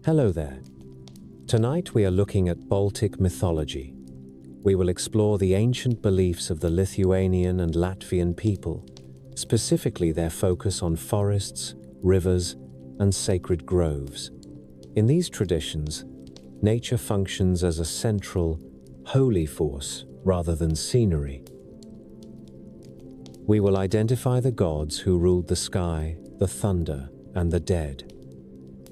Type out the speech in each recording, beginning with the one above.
Hello there. Tonight we are looking at Baltic mythology. We will explore the ancient beliefs of the Lithuanian and Latvian people, specifically their focus on forests, rivers, and sacred groves. In these traditions, nature functions as a central, holy force rather than scenery. We will identify the gods who ruled the sky, the thunder, and the dead.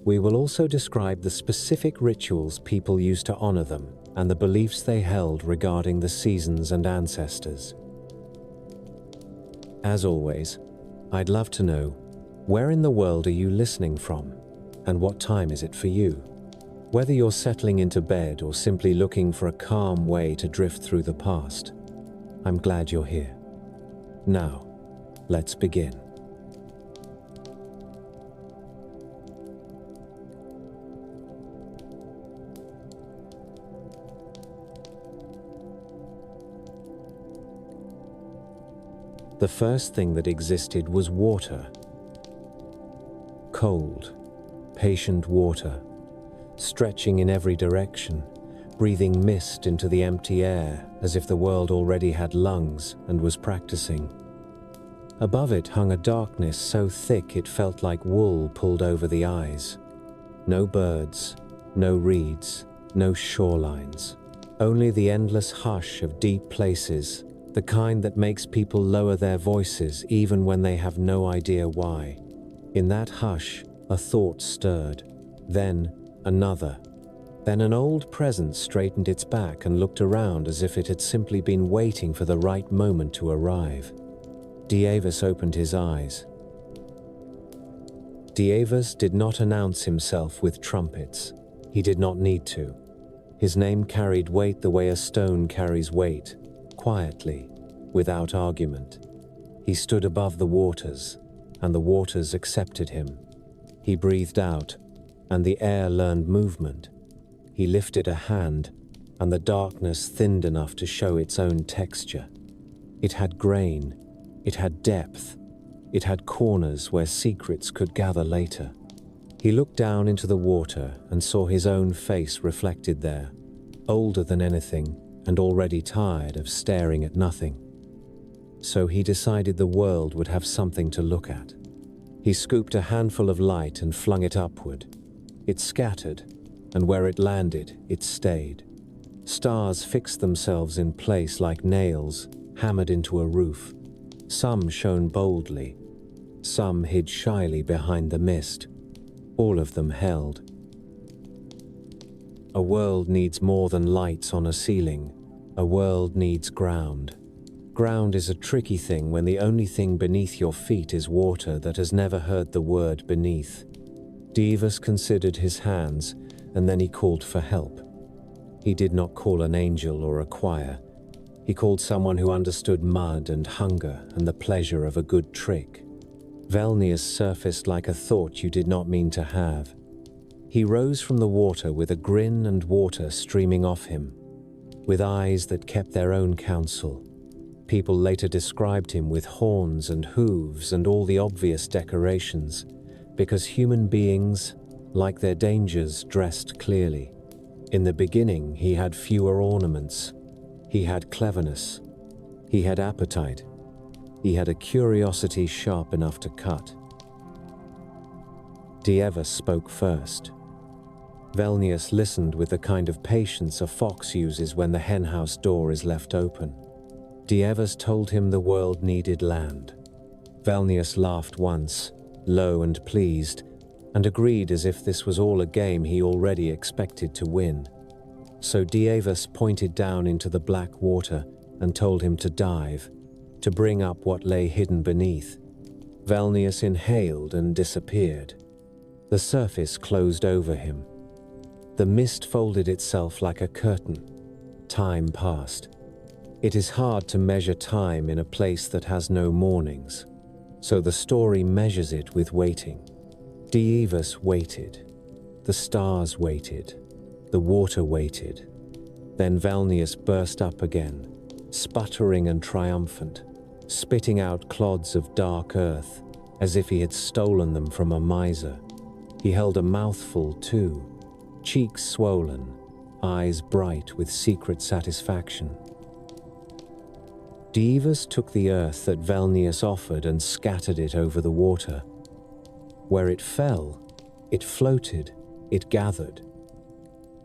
We will also describe the specific rituals people used to honor them and the beliefs they held regarding the seasons and ancestors. As always, I'd love to know, where in the world are you listening from, and what time is it for you? Whether you're settling into bed or simply looking for a calm way to drift through the past, I'm glad you're here. Now, let's begin. The first thing that existed was water. Cold, patient water, stretching in every direction, breathing mist into the empty air as if the world already had lungs and was practicing. Above it hung a darkness so thick it felt like wool pulled over the eyes. No birds, no reeds, no shorelines, only the endless hush of deep places, the kind that makes people lower their voices even when they have no idea why. In that hush, a thought stirred, then another. Then an old presence straightened its back and looked around as if it had simply been waiting for the right moment to arrive. Dievas opened his eyes. Dievas did not announce himself with trumpets. He did not need to. His name carried weight the way a stone carries weight. Quietly, without argument. He stood above the waters, and the waters accepted him. He breathed out, and the air learned movement. He lifted a hand, and the darkness thinned enough to show its own texture. It had grain, it had depth, it had corners where secrets could gather later. He looked down into the water and saw his own face reflected there, older than anything, and already tired of staring at nothing. So he decided the world would have something to look at. He scooped a handful of light and flung it upward. It scattered, and where it landed, it stayed. Stars fixed themselves in place like nails, hammered into a roof. Some shone boldly, some hid shyly behind the mist. All of them held. A world needs more than lights on a ceiling. A world needs ground. Ground is a tricky thing when the only thing beneath your feet is water that has never heard the word beneath. Dievas considered his hands, and then he called for help. He did not call an angel or a choir. He called someone who understood mud and hunger and the pleasure of a good trick. Velnius surfaced like a thought you did not mean to have. He rose from the water with a grin and water streaming off him, with eyes that kept their own counsel. People later described him with horns and hooves and all the obvious decorations, because human beings, like their dangers, dressed clearly. In the beginning, he had fewer ornaments. He had cleverness. He had appetite. He had a curiosity sharp enough to cut. Dievas spoke first. Velnius listened with the kind of patience a fox uses when the henhouse door is left open. Dievas told him the world needed land. Velnius laughed once, low and pleased, and agreed as if this was all a game he already expected to win. So Dievas pointed down into the black water and told him to dive, to bring up what lay hidden beneath. Velnius inhaled and disappeared. The surface closed over him. The mist folded itself like a curtain. Time passed. It is hard to measure time in a place that has no mornings, so the story measures it with waiting. Dievas waited. The stars waited. The water waited. Then Velnius burst up again, sputtering and triumphant, spitting out clods of dark earth, as if he had stolen them from a miser. He held a mouthful too, cheeks swollen, eyes bright with secret satisfaction. Dievas took the earth that Velnius offered and scattered it over the water. Where it fell, it floated, it gathered.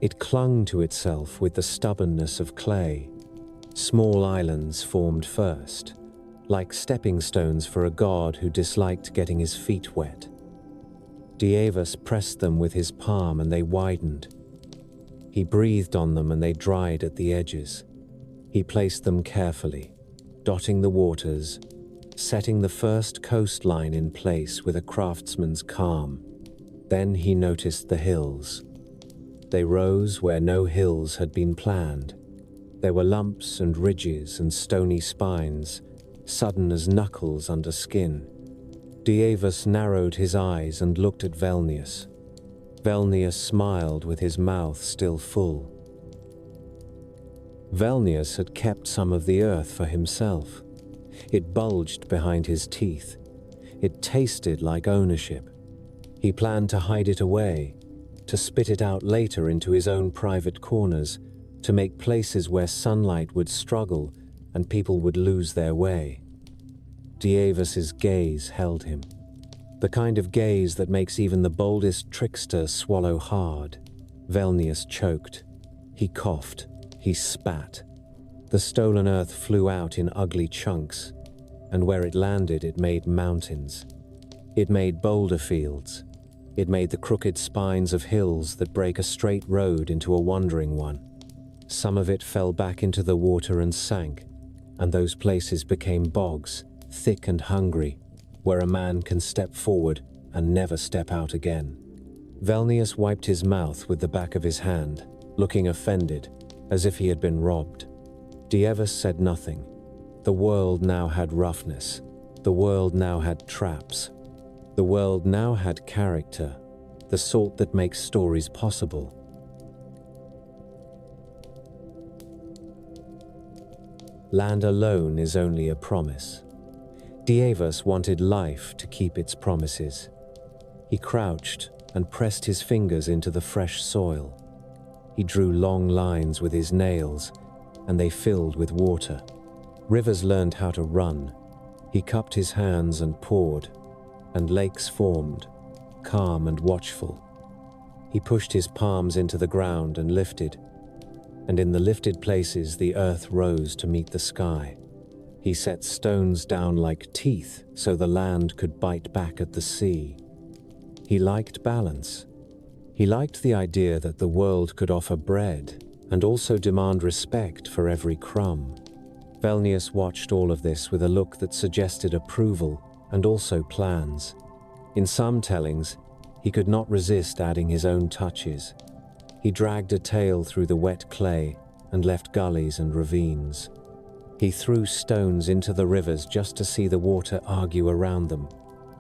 It clung to itself with the stubbornness of clay. Small islands formed first, like stepping stones for a god who disliked getting his feet wet. Dievas pressed them with his palm and they widened. He breathed on them and they dried at the edges. He placed them carefully, dotting the waters, setting the first coastline in place with a craftsman's calm. Then he noticed the hills. They rose where no hills had been planned. There were lumps and ridges and stony spines, sudden as knuckles under skin. Dievas narrowed his eyes and looked at Velnius. Velnius smiled with his mouth still full. Velnius had kept some of the earth for himself. It bulged behind his teeth. It tasted like ownership. He planned to hide it away, to spit it out later into his own private corners, to make places where sunlight would struggle and people would lose their way. Dievas's gaze held him. The kind of gaze that makes even the boldest trickster swallow hard. Velnius choked. He coughed. He spat. The stolen earth flew out in ugly chunks, and where it landed it made mountains. It made boulder fields. It made the crooked spines of hills that break a straight road into a wandering one. Some of it fell back into the water and sank, and those places became bogs, thick and hungry, where a man can step forward and never step out again. Velnius wiped his mouth with the back of his hand, looking offended, as if he had been robbed. Dievas said nothing. The world now had roughness. The world now had traps. The world now had character, the sort that makes stories possible. Land alone is only a promise. Dievas wanted life to keep its promises. He crouched and pressed his fingers into the fresh soil. He drew long lines with his nails, and they filled with water. Rivers learned how to run. He cupped his hands and poured, and lakes formed, calm and watchful. He pushed his palms into the ground and lifted, and in the lifted places the earth rose to meet the sky. He set stones down like teeth so the land could bite back at the sea. He liked balance. He liked the idea that the world could offer bread and also demand respect for every crumb. Velnius watched all of this with a look that suggested approval and also plans. In some tellings, he could not resist adding his own touches. He dragged a tail through the wet clay and left gullies and ravines. He threw stones into the rivers just to see the water argue around them.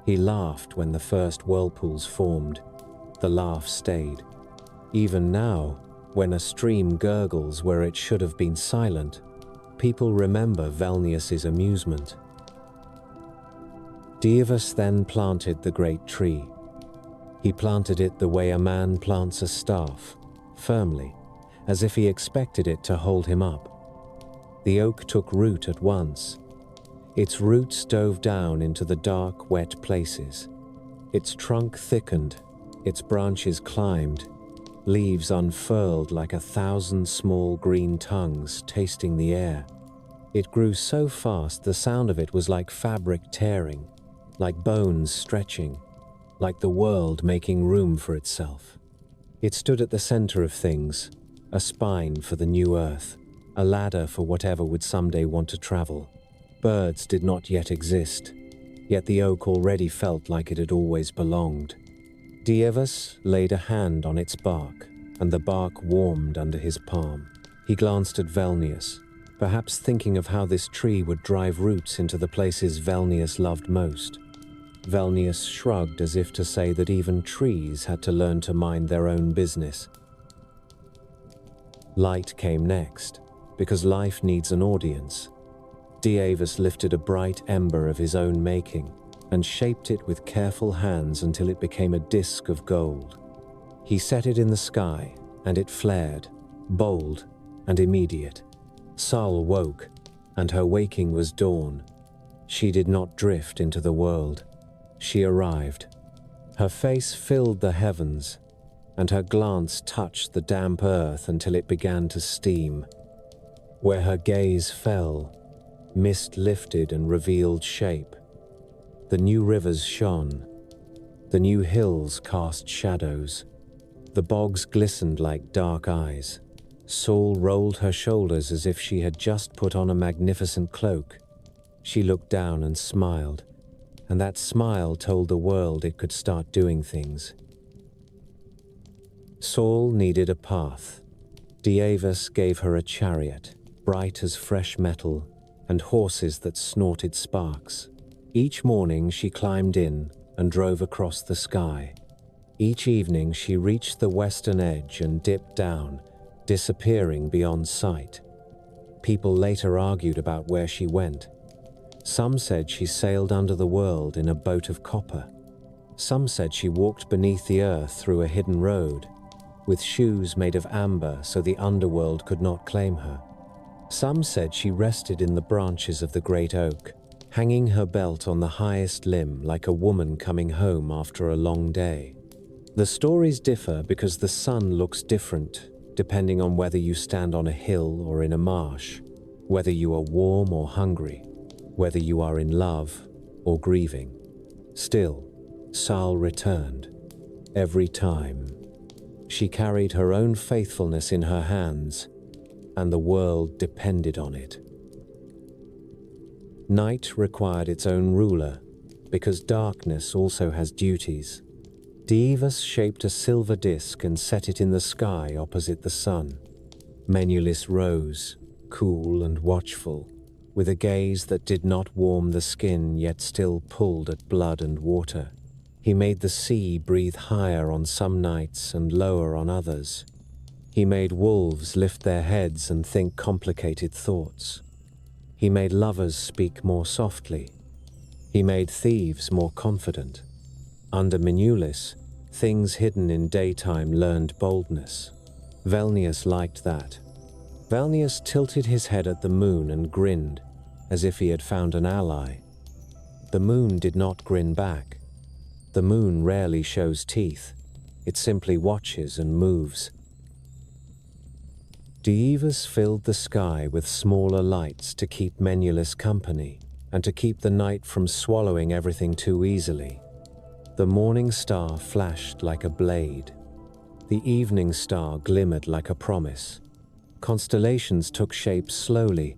He laughed when the first whirlpools formed. The laugh stayed. Even now, when a stream gurgles where it should have been silent, people remember Velnius's amusement. Dievas then planted the great tree. He planted it the way a man plants a staff, firmly, as if he expected it to hold him up. The oak took root at once. Its roots dove down into the dark, wet places. Its trunk thickened, its branches climbed, leaves unfurled like 1,000 small green tongues tasting the air. It grew so fast the sound of it was like fabric tearing, like bones stretching, like the world making room for itself. It stood at the center of things, a spine for the new earth, a ladder for whatever would someday want to travel. Birds did not yet exist, yet the oak already felt like it had always belonged. Dievas laid a hand on its bark, and the bark warmed under his palm. He glanced at Velnius, perhaps thinking of how this tree would drive roots into the places Velnius loved most. Velnius shrugged as if to say that even trees had to learn to mind their own business. Light came next, because life needs an audience. Dievas lifted a bright ember of his own making. and shaped it with careful hands until it became a disk of gold. He set it in the sky, and it flared, bold and immediate. Sal woke, and her waking was dawn. She did not drift into the world. She arrived. Her face filled the heavens, and her glance touched the damp earth until it began to steam. Where her gaze fell, mist lifted and revealed shape. The new rivers shone. The new hills cast shadows. The bogs glistened like dark eyes. Saul rolled her shoulders as if she had just put on a magnificent cloak. She looked down and smiled, and that smile told the world it could start doing things. Saul needed a path. Dievas gave her a chariot, bright as fresh metal, and horses that snorted sparks. Each morning she climbed in and drove across the sky. Each evening she reached the western edge and dipped down, disappearing beyond sight. People later argued about where she went. Some said she sailed under the world in a boat of copper. Some said she walked beneath the earth through a hidden road, with shoes made of amber so the underworld could not claim her. Some said she rested in the branches of the great oak, hanging her belt on the highest limb like a woman coming home after a long day. The stories differ because the sun looks different depending on whether you stand on a hill or in a marsh, whether you are warm or hungry, whether you are in love or grieving. Still, Sal returned. Every time. She carried her own faithfulness in her hands, and the world depended on it. Night required its own ruler, because darkness also has duties. Dievas shaped a silver disk and set it in the sky opposite the sun. Menelaus rose, cool and watchful, with a gaze that did not warm the skin yet still pulled at blood and water. He made the sea breathe higher on some nights and lower on others. He made wolves lift their heads and think complicated thoughts. He made lovers speak more softly. He made thieves more confident. Under Menelaus, things hidden in daytime learned boldness. Velnius liked that. Velnius tilted his head at the moon and grinned, as if he had found an ally. The moon did not grin back. The moon rarely shows teeth. It simply watches and moves. Dievas filled the sky with smaller lights to keep Menelaus company and to keep the night from swallowing everything too easily. The morning star flashed like a blade. The evening star glimmered like a promise. Constellations took shape slowly,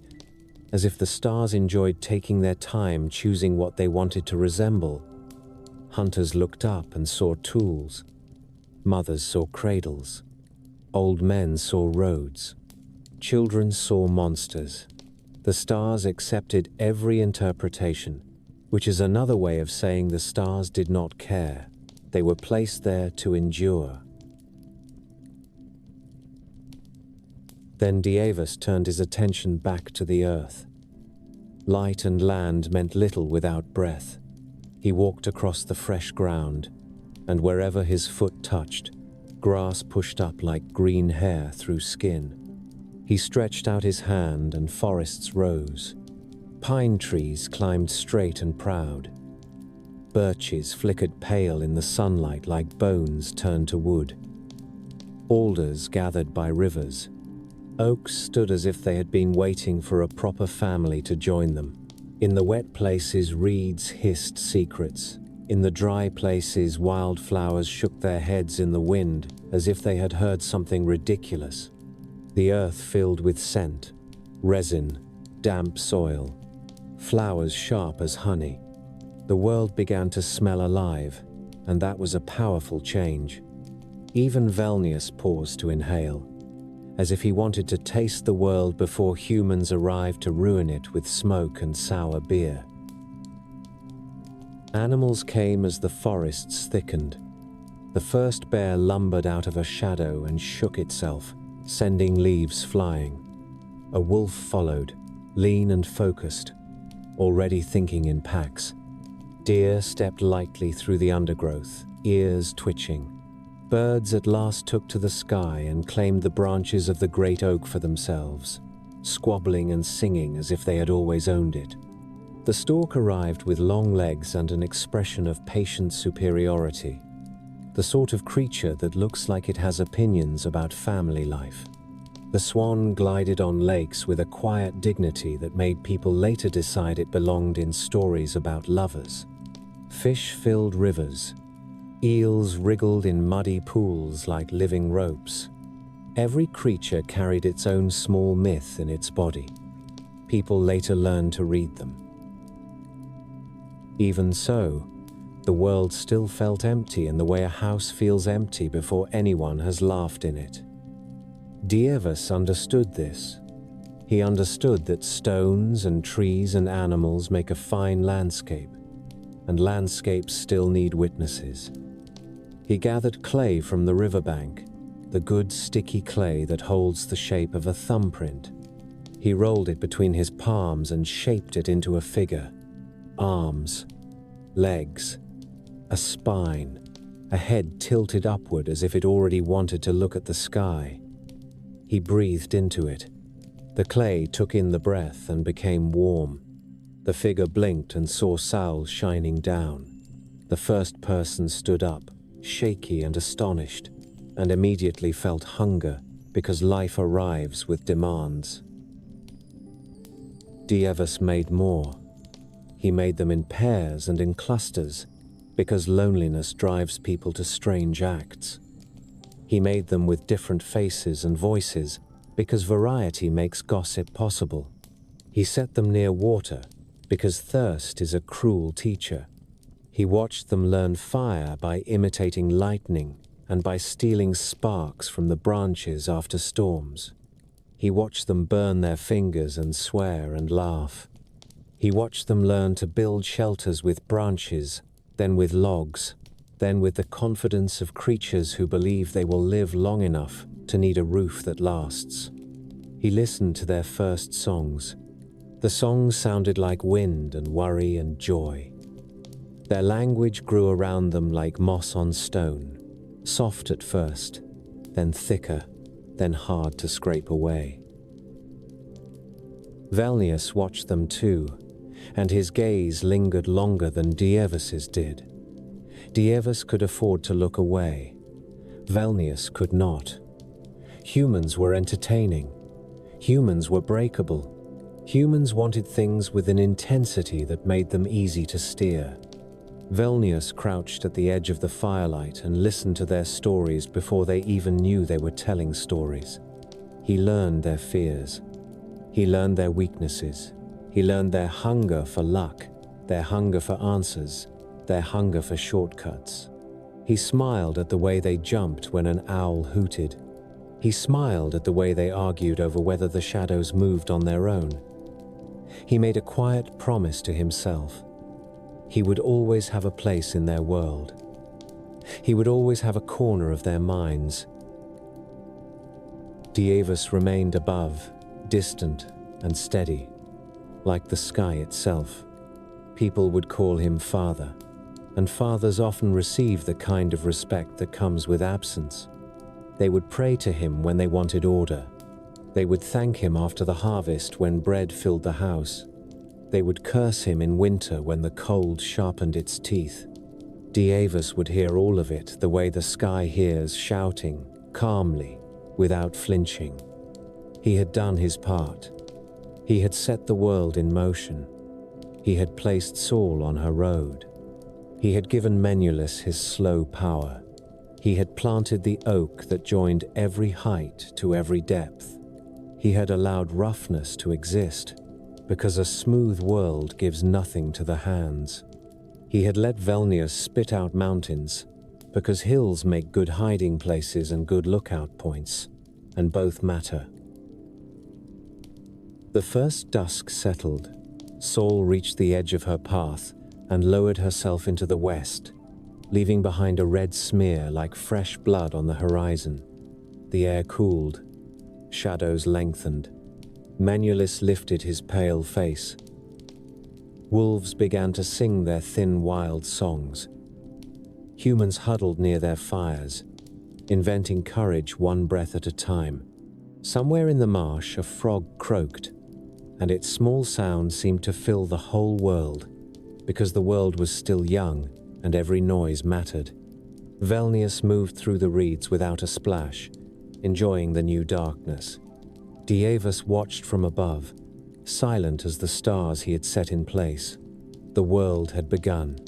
as if the stars enjoyed taking their time choosing what they wanted to resemble. Hunters looked up and saw tools. Mothers saw cradles. Old men saw roads. Children saw monsters. The stars accepted every interpretation, which is another way of saying the stars did not care. They were placed there to endure. Then Dievas turned his attention back to the earth. Light and land meant little without breath. He walked across the fresh ground, and wherever his foot touched, grass pushed up like green hair through skin. He stretched out his hand and forests rose. Pine trees climbed straight and proud. Birches flickered pale in the sunlight like bones turned to wood. Alders gathered by rivers. Oaks stood as if they had been waiting for a proper family to join them. In the wet places, reeds hissed secrets. In the dry places, wildflowers shook their heads in the wind as if they had heard something ridiculous. The earth filled with scent, resin, damp soil, flowers sharp as honey. The world began to smell alive, and that was a powerful change. Even Velnius paused to inhale, as if he wanted to taste the world before humans arrived to ruin it with smoke and sour beer. Animals came as the forests thickened. The first bear lumbered out of a shadow and shook itself, sending leaves flying. A wolf followed, lean and focused, already thinking in packs. Deer stepped lightly through the undergrowth, ears twitching. Birds at last took to the sky and claimed the branches of the great oak for themselves, squabbling and singing as if they had always owned it. The stork arrived with long legs and an expression of patient superiority, the sort of creature that looks like it has opinions about family life. The swan glided on lakes with a quiet dignity that made people later decide it belonged in stories about lovers. Fish filled rivers. Eels wriggled in muddy pools like living ropes. Every creature carried its own small myth in its body. People later learned to read them. Even so, the world still felt empty in the way a house feels empty before anyone has laughed in it. Dievas understood this. He understood that stones and trees and animals make a fine landscape, and landscapes still need witnesses. He gathered clay from the riverbank, the good sticky clay that holds the shape of a thumbprint. He rolled it between his palms and shaped it into a figure. Arms, legs, a spine, a head tilted upward as if it already wanted to look at the sky. He breathed into it. The clay took in the breath and became warm. The figure blinked and saw Saul shining down. The first person stood up, shaky and astonished, and immediately felt hunger because life arrives with demands. Dievas made more. He made them in pairs and in clusters because loneliness drives people to strange acts. He made them with different faces and voices because variety makes gossip possible. He set them near water because thirst is a cruel teacher. He watched them learn fire by imitating lightning and by stealing sparks from the branches after storms. He watched them burn their fingers and swear and laugh. He watched them learn to build shelters with branches, then with logs, then with the confidence of creatures who believe they will live long enough to need a roof that lasts. He listened to their first songs. The songs sounded like wind and worry and joy. Their language grew around them like moss on stone, soft at first, then thicker, then hard to scrape away. Velnius watched them too, and his gaze lingered longer than Dievas's did. Dievas could afford to look away. Velnius could not. Humans were entertaining. Humans were breakable. Humans wanted things with an intensity that made them easy to steer. Velnius crouched at the edge of the firelight and listened to their stories before they even knew they were telling stories. He learned their fears. He learned their weaknesses. He learned their hunger for luck, their hunger for answers, their hunger for shortcuts. He smiled at the way they jumped when an owl hooted. He smiled at the way they argued over whether the shadows moved on their own. He made a quiet promise to himself. He would always have a place in their world. He would always have a corner of their minds. Dievas remained above, distant and steady, like the sky itself. People would call him father, and fathers often receive the kind of respect that comes with absence. They would pray to him when they wanted order. They would thank him after the harvest when bread filled the house. They would curse him in winter when the cold sharpened its teeth. Dievas would hear all of it the way the sky hears, shouting, calmly, without flinching. He had done his part. He had set the world in motion. He had placed Saul on her road. He had given Menulus his slow power. He had planted the oak that joined every height to every depth. He had allowed roughness to exist, because a smooth world gives nothing to the hands. He had let Velnius spit out mountains, because hills make good hiding places and good lookout points, and both matter. The first dusk settled. Saul reached the edge of her path and lowered herself into the west, leaving behind a red smear like fresh blood on the horizon. The air cooled. Shadows lengthened. Menulus lifted his pale face. Wolves began to sing their thin, wild songs. Humans huddled near their fires, inventing courage one breath at a time. Somewhere in the marsh, a frog croaked, and its small sound seemed to fill the whole world, because the world was still young and every noise mattered. Velnius moved through the reeds without a splash, enjoying the new darkness. Dievas watched from above, silent as the stars he had set in place. The world had begun.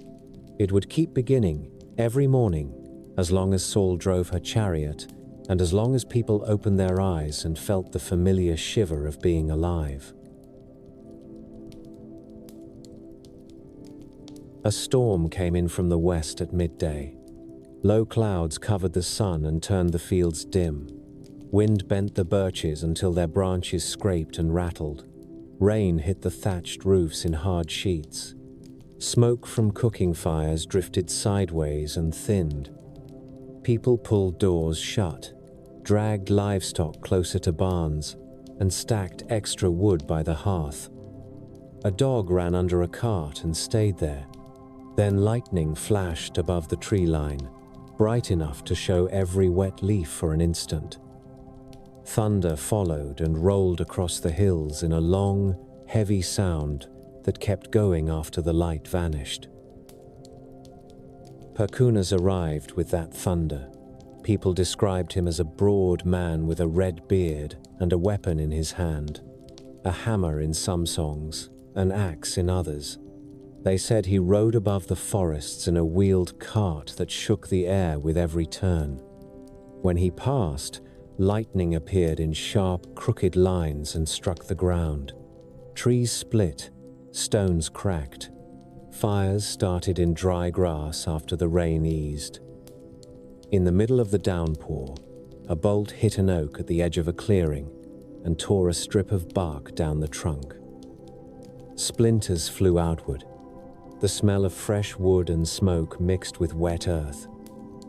It would keep beginning every morning, as long as Saul drove her chariot, and as long as people opened their eyes and felt the familiar shiver of being alive. A storm came in from the west at midday. Low clouds covered the sun and turned the fields dim. Wind bent the birches until their branches scraped and rattled. Rain hit the thatched roofs in hard sheets. Smoke from cooking fires drifted sideways and thinned. People pulled doors shut, dragged livestock closer to barns, and stacked extra wood by the hearth. A dog ran under a cart and stayed there. Then lightning flashed above the tree line, bright enough to show every wet leaf for an instant. Thunder followed and rolled across the hills in a long, heavy sound that kept going after the light vanished. Perkunas arrived with that thunder. People described him as a broad man with a red beard and a weapon in his hand, a hammer in some songs, an axe in others. They said he rode above the forests in a wheeled cart that shook the air with every turn. When he passed, lightning appeared in sharp, crooked lines and struck the ground. Trees split, stones cracked. Fires started in dry grass after the rain eased. In the middle of the downpour, a bolt hit an oak at the edge of a clearing and tore a strip of bark down the trunk. Splinters flew outward. The smell of fresh wood and smoke mixed with wet earth.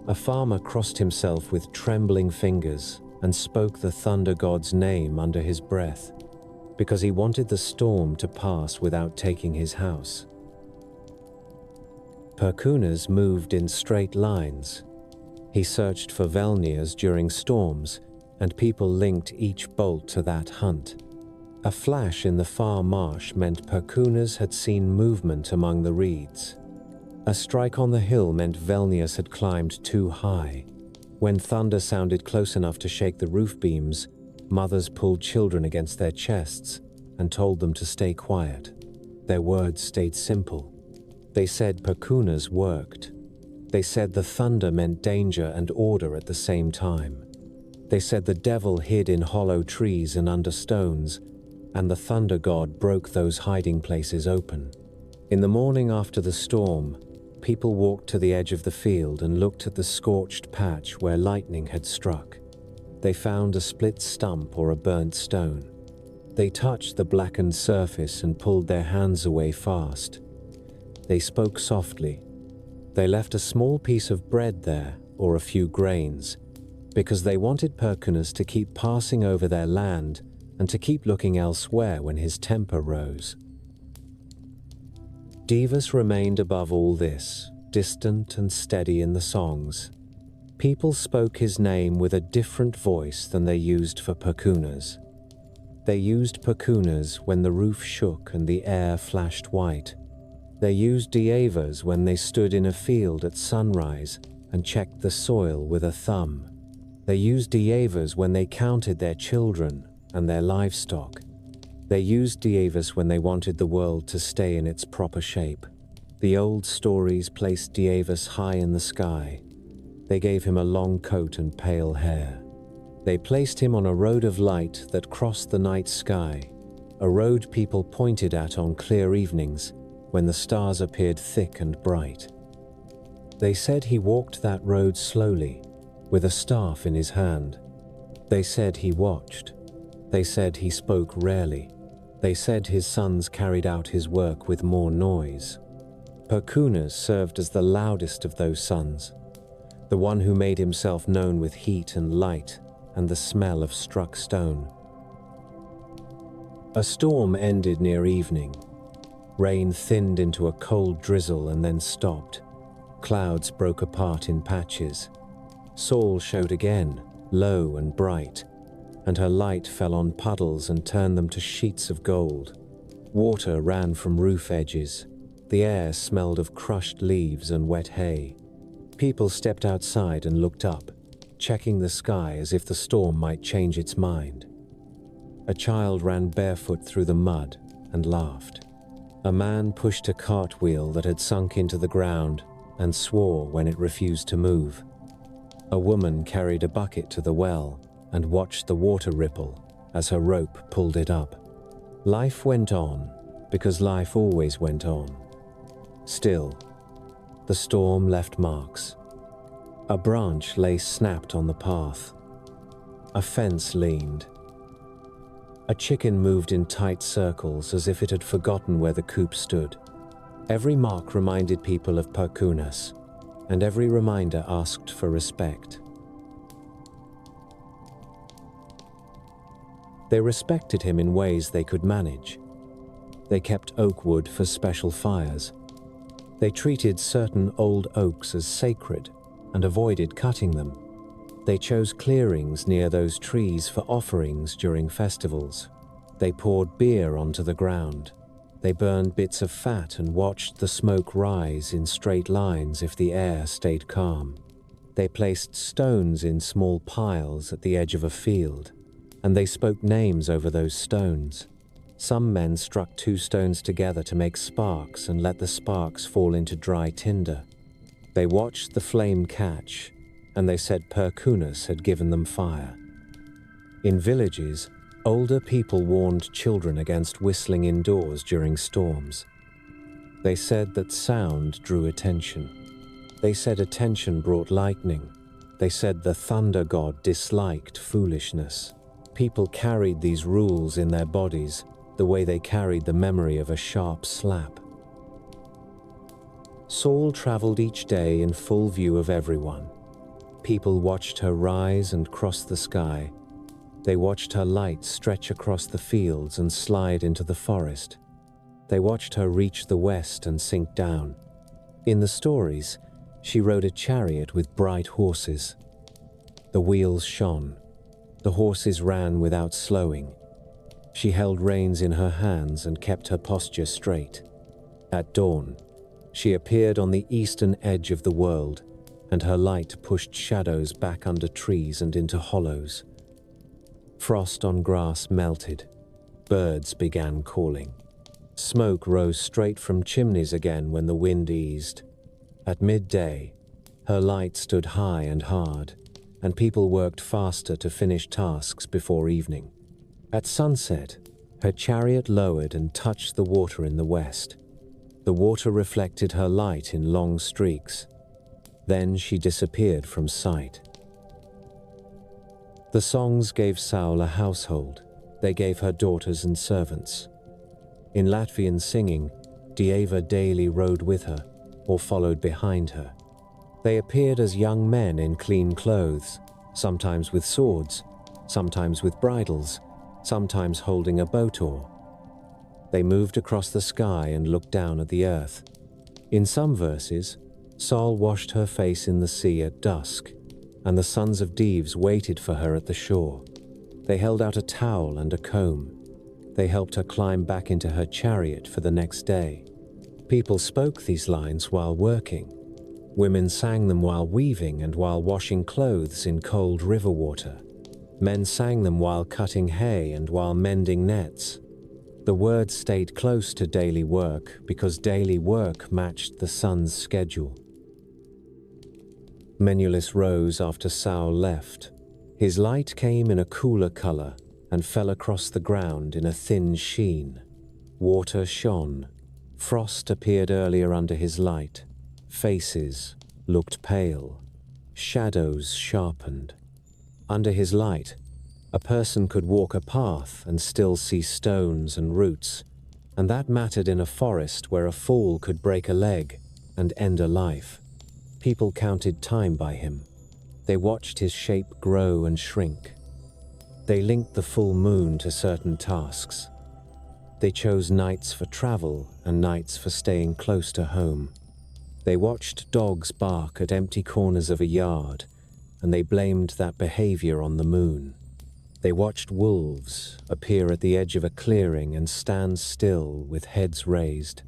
A farmer crossed himself with trembling fingers and spoke the thunder god's name under his breath, because he wanted the storm to pass without taking his house. Perkunas moved in straight lines. He searched for Velnias during storms, and people linked each bolt to that hunt. A flash in the far marsh meant Perkunas had seen movement among the reeds. A strike on the hill meant Velnius had climbed too high. When thunder sounded close enough to shake the roof beams, mothers pulled children against their chests and told them to stay quiet. Their words stayed simple. They said Perkunas worked. They said the thunder meant danger and order at the same time. They said the devil hid in hollow trees and under stones, and the thunder god broke those hiding places open. In the morning after the storm, people walked to the edge of the field and looked at the scorched patch where lightning had struck. They found a split stump or a burnt stone. They touched the blackened surface and pulled their hands away fast. They spoke softly. They left a small piece of bread there, or a few grains, because they wanted Perkunas to keep passing over their land and to keep looking elsewhere when his temper rose. Divas remained above all this, distant and steady in the songs. People spoke his name with a different voice than they used for Perkunas. They used Perkunas when the roof shook and the air flashed white. They used Dievas when they stood in a field at sunrise and checked the soil with a thumb. They used Dievas when they counted their children and their livestock. They used Dievas when they wanted the world to stay in its proper shape. The old stories placed Dievas high in the sky. They gave him a long coat and pale hair. They placed him on a road of light that crossed the night sky, a road people pointed at on clear evenings when the stars appeared thick and bright. They said he walked that road slowly, with a staff in his hand. They said he watched. They said he spoke rarely. They said his sons carried out his work with more noise. Perkunas served as the loudest of those sons, the one who made himself known with heat and light and the smell of struck stone. A storm ended near evening. Rain thinned into a cold drizzle and then stopped. Clouds broke apart in patches. Saul showed again, low and bright, and her light fell on puddles and turned them to sheets of gold. Water ran from roof edges. The air smelled of crushed leaves and wet hay. People stepped outside and looked up, checking the sky as if the storm might change its mind. A child ran barefoot through the mud and laughed. A man pushed a cartwheel that had sunk into the ground and swore when it refused to move. A woman carried a bucket to the well and watched the water ripple as her rope pulled it up. Life went on because life always went on. Still, the storm left marks. A branch lay snapped on the path. A fence leaned. A chicken moved in tight circles as if it had forgotten where the coop stood. Every mark reminded people of Perkunas, and every reminder asked for respect. They respected him in ways they could manage. They kept oak wood for special fires. They treated certain old oaks as sacred and avoided cutting them. They chose clearings near those trees for offerings during festivals. They poured beer onto the ground. They burned bits of fat and watched the smoke rise in straight lines if the air stayed calm. They placed stones in small piles at the edge of a field, and they spoke names over those stones. Some men struck 2 stones together to make sparks and let the sparks fall into dry tinder. They watched the flame catch, and they said Perkunas had given them fire. In villages, older people warned children against whistling indoors during storms. They said that sound drew attention. They said attention brought lightning. They said the thunder god disliked foolishness. People carried these rules in their bodies the way they carried the memory of a sharp slap. Saul traveled each day in full view of everyone. People watched her rise and cross the sky. They watched her light stretch across the fields and slide into the forest. They watched her reach the west and sink down. In the stories, she rode a chariot with bright horses. The wheels shone. The horses ran without slowing. She held reins in her hands and kept her posture straight. At dawn, she appeared on the eastern edge of the world, and her light pushed shadows back under trees and into hollows. Frost on grass melted. Birds began calling. Smoke rose straight from chimneys again when the wind eased. At midday, her light stood high and hard, and people worked faster to finish tasks before evening. At sunset, her chariot lowered and touched the water in the west. The water reflected her light in long streaks. Then she disappeared from sight. The songs gave Saul a household. They gave her daughters and servants. In Latvian singing, Dieva daily rode with her or followed behind her. They appeared as young men in clean clothes, sometimes with swords, sometimes with bridles, sometimes holding a boat oar. They moved across the sky and looked down at the earth. In some verses, Saul washed her face in the sea at dusk, and the sons of Dives waited for her at the shore. They held out a towel and a comb. They helped her climb back into her chariot for the next day. People spoke these lines while working. Women sang them while weaving and while washing clothes in cold river water. Men sang them while cutting hay and while mending nets. The words stayed close to daily work because daily work matched the sun's schedule. Menelaus rose after Saul left. His light came in a cooler color and fell across the ground in a thin sheen. Water shone. Frost appeared earlier under his light. Faces looked pale. Shadows sharpened. Under his light, a person could walk a path and still see stones and roots, and that mattered in a forest where a fall could break a leg and end a life. People counted time by him. They watched his shape grow and shrink. They linked the full moon to certain tasks. They chose nights for travel and nights for staying close to home. They watched dogs bark at empty corners of a yard, and they blamed that behavior on the moon. They watched wolves appear at the edge of a clearing and stand still with heads raised,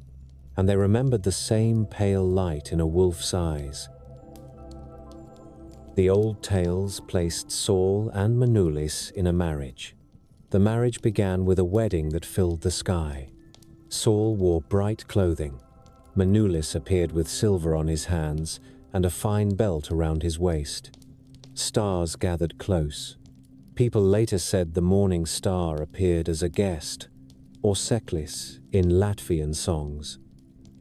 and they remembered the same pale light in a wolf's eyes. The old tales placed Saul and Manulis in a marriage. The marriage began with a wedding that filled the sky. Saul wore bright clothing. Manulis appeared with silver on his hands and a fine belt around his waist. Stars gathered close. People later said the morning star appeared as a guest, or Seklis in Latvian songs,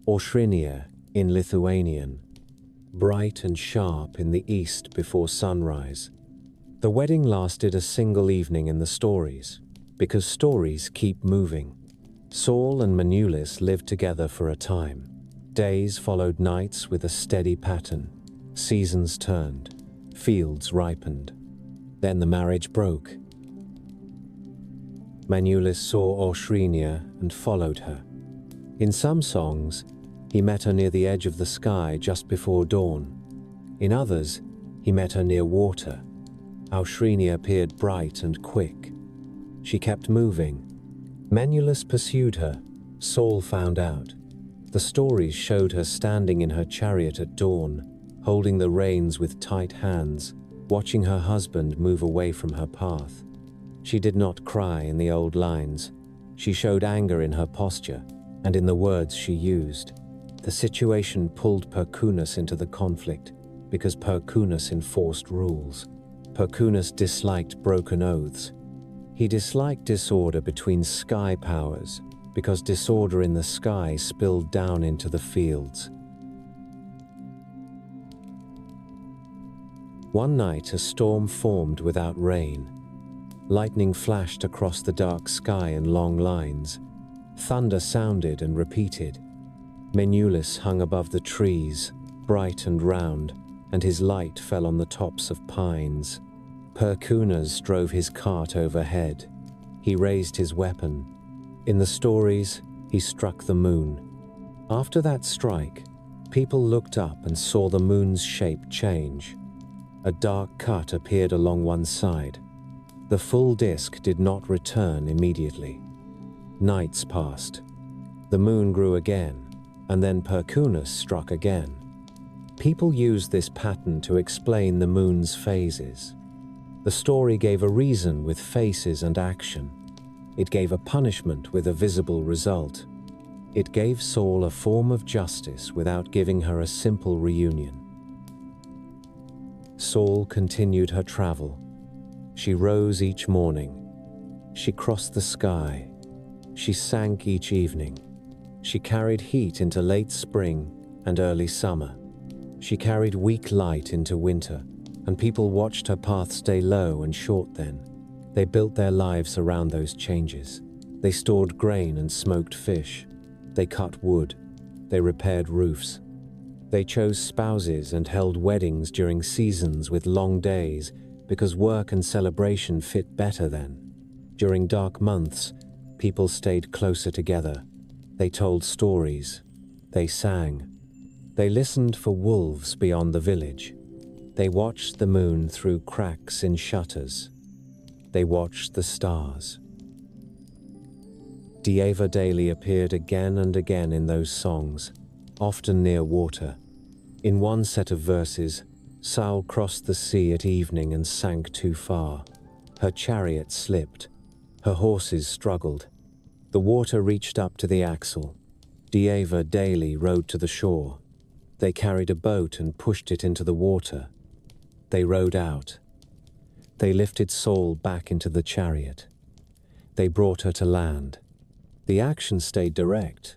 or Shrinia in Lithuanian, bright and sharp in the east before sunrise. The wedding lasted a single evening in the stories, because stories keep moving. Saul and Manulis lived together for a time. Days followed nights with a steady pattern. Seasons turned. Fields ripened. Then the marriage broke. Manulis saw Oshrinia and followed her. In some songs, he met her near the edge of the sky just before dawn. In others, he met her near water. Oshrinia appeared bright and quick. She kept moving. Manulis pursued her. Saul found out. The stories showed her standing in her chariot at dawn, holding the reins with tight hands, watching her husband move away from her path. She did not cry in the old lines. She showed anger in her posture and in the words she used. The situation pulled Perkunas into the conflict because Perkunas enforced rules. Perkunas disliked broken oaths. He disliked disorder between sky powers because disorder in the sky spilled down into the fields. One night, a storm formed without rain. Lightning flashed across the dark sky in long lines. Thunder sounded and repeated. Manulis hung above the trees, bright and round, and his light fell on the tops of pines. Perkunas drove his cart overhead. He raised his weapon. In the stories, he struck the moon. After that strike, people looked up and saw the moon's shape change. A dark cut appeared along one side. The full disk did not return immediately. Nights passed. The moon grew again, and then Perkunas struck again. People used this pattern to explain the moon's phases. The story gave a reason with faces and action. It gave a punishment with a visible result. It gave Saul a form of justice without giving her a simple reunion. Saul continued her travel. She rose each morning. She crossed the sky. She sank each evening. She carried heat into late spring and early summer. She carried weak light into winter, and people watched her path stay low and short then. They built their lives around those changes. They stored grain and smoked fish. They cut wood. They repaired roofs. They chose spouses and held weddings during seasons with long days because work and celebration fit better then. During dark months, people stayed closer together. They told stories. They sang. They listened for wolves beyond the village. They watched the moon through cracks in shutters. They watched the stars. Dieva daily appeared again and again in those songs, often near water. In one set of verses, Saul crossed the sea at evening and sank too far. Her chariot slipped. Her horses struggled. The water reached up to the axle. Dieva daily rowed to the shore. They carried a boat and pushed it into the water. They rowed out. They lifted Saul back into the chariot. They brought her to land. The action stayed direct.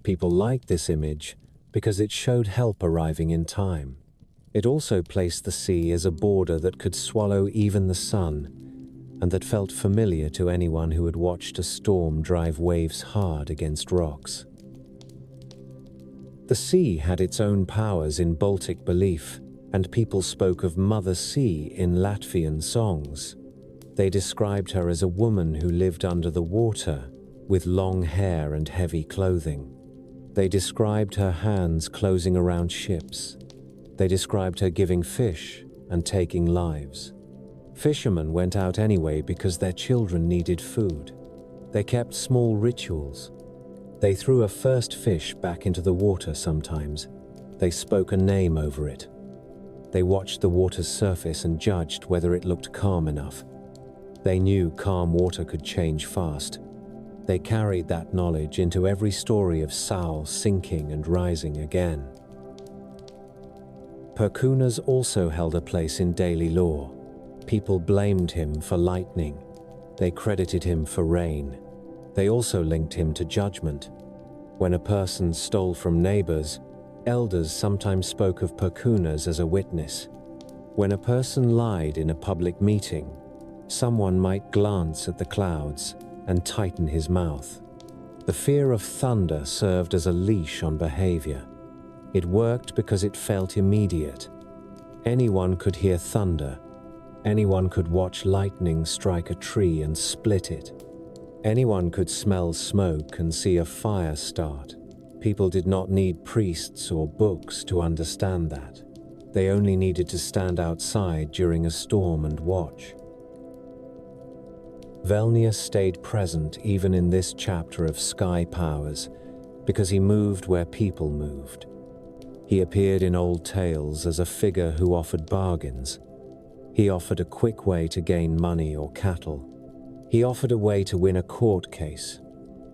People liked this image because it showed help arriving in time. It also placed the sea as a border that could swallow even the sun, and that felt familiar to anyone who had watched a storm drive waves hard against rocks. The sea had its own powers in Baltic belief, and people spoke of Mother Sea in Latvian songs. They described her as a woman who lived under the water, with long hair and heavy clothing. They described her hands closing around ships. They described her giving fish and taking lives. Fishermen went out anyway because their children needed food. They kept small rituals. They threw a first fish back into the water sometimes. They spoke a name over it. They watched the water's surface and judged whether it looked calm enough. They knew calm water could change fast. They carried that knowledge into every story of Saul sinking and rising again. Perkunas also held a place in daily lore. People blamed him for lightning. They credited him for rain. They also linked him to judgment. When a person stole from neighbors, elders sometimes spoke of Perkunas as a witness. When a person lied in a public meeting, someone might glance at the clouds and tighten his mouth. The fear of thunder served as a leash on behavior. It worked because it felt immediate. Anyone could hear thunder. Anyone could watch lightning strike a tree and split it. Anyone could smell smoke and see a fire start. People did not need priests or books to understand that. They only needed to stand outside during a storm and watch. Velnius stayed present even in this chapter of sky powers because he moved where people moved. He appeared in old tales as a figure who offered bargains. He offered a quick way to gain money or cattle. He offered a way to win a court case.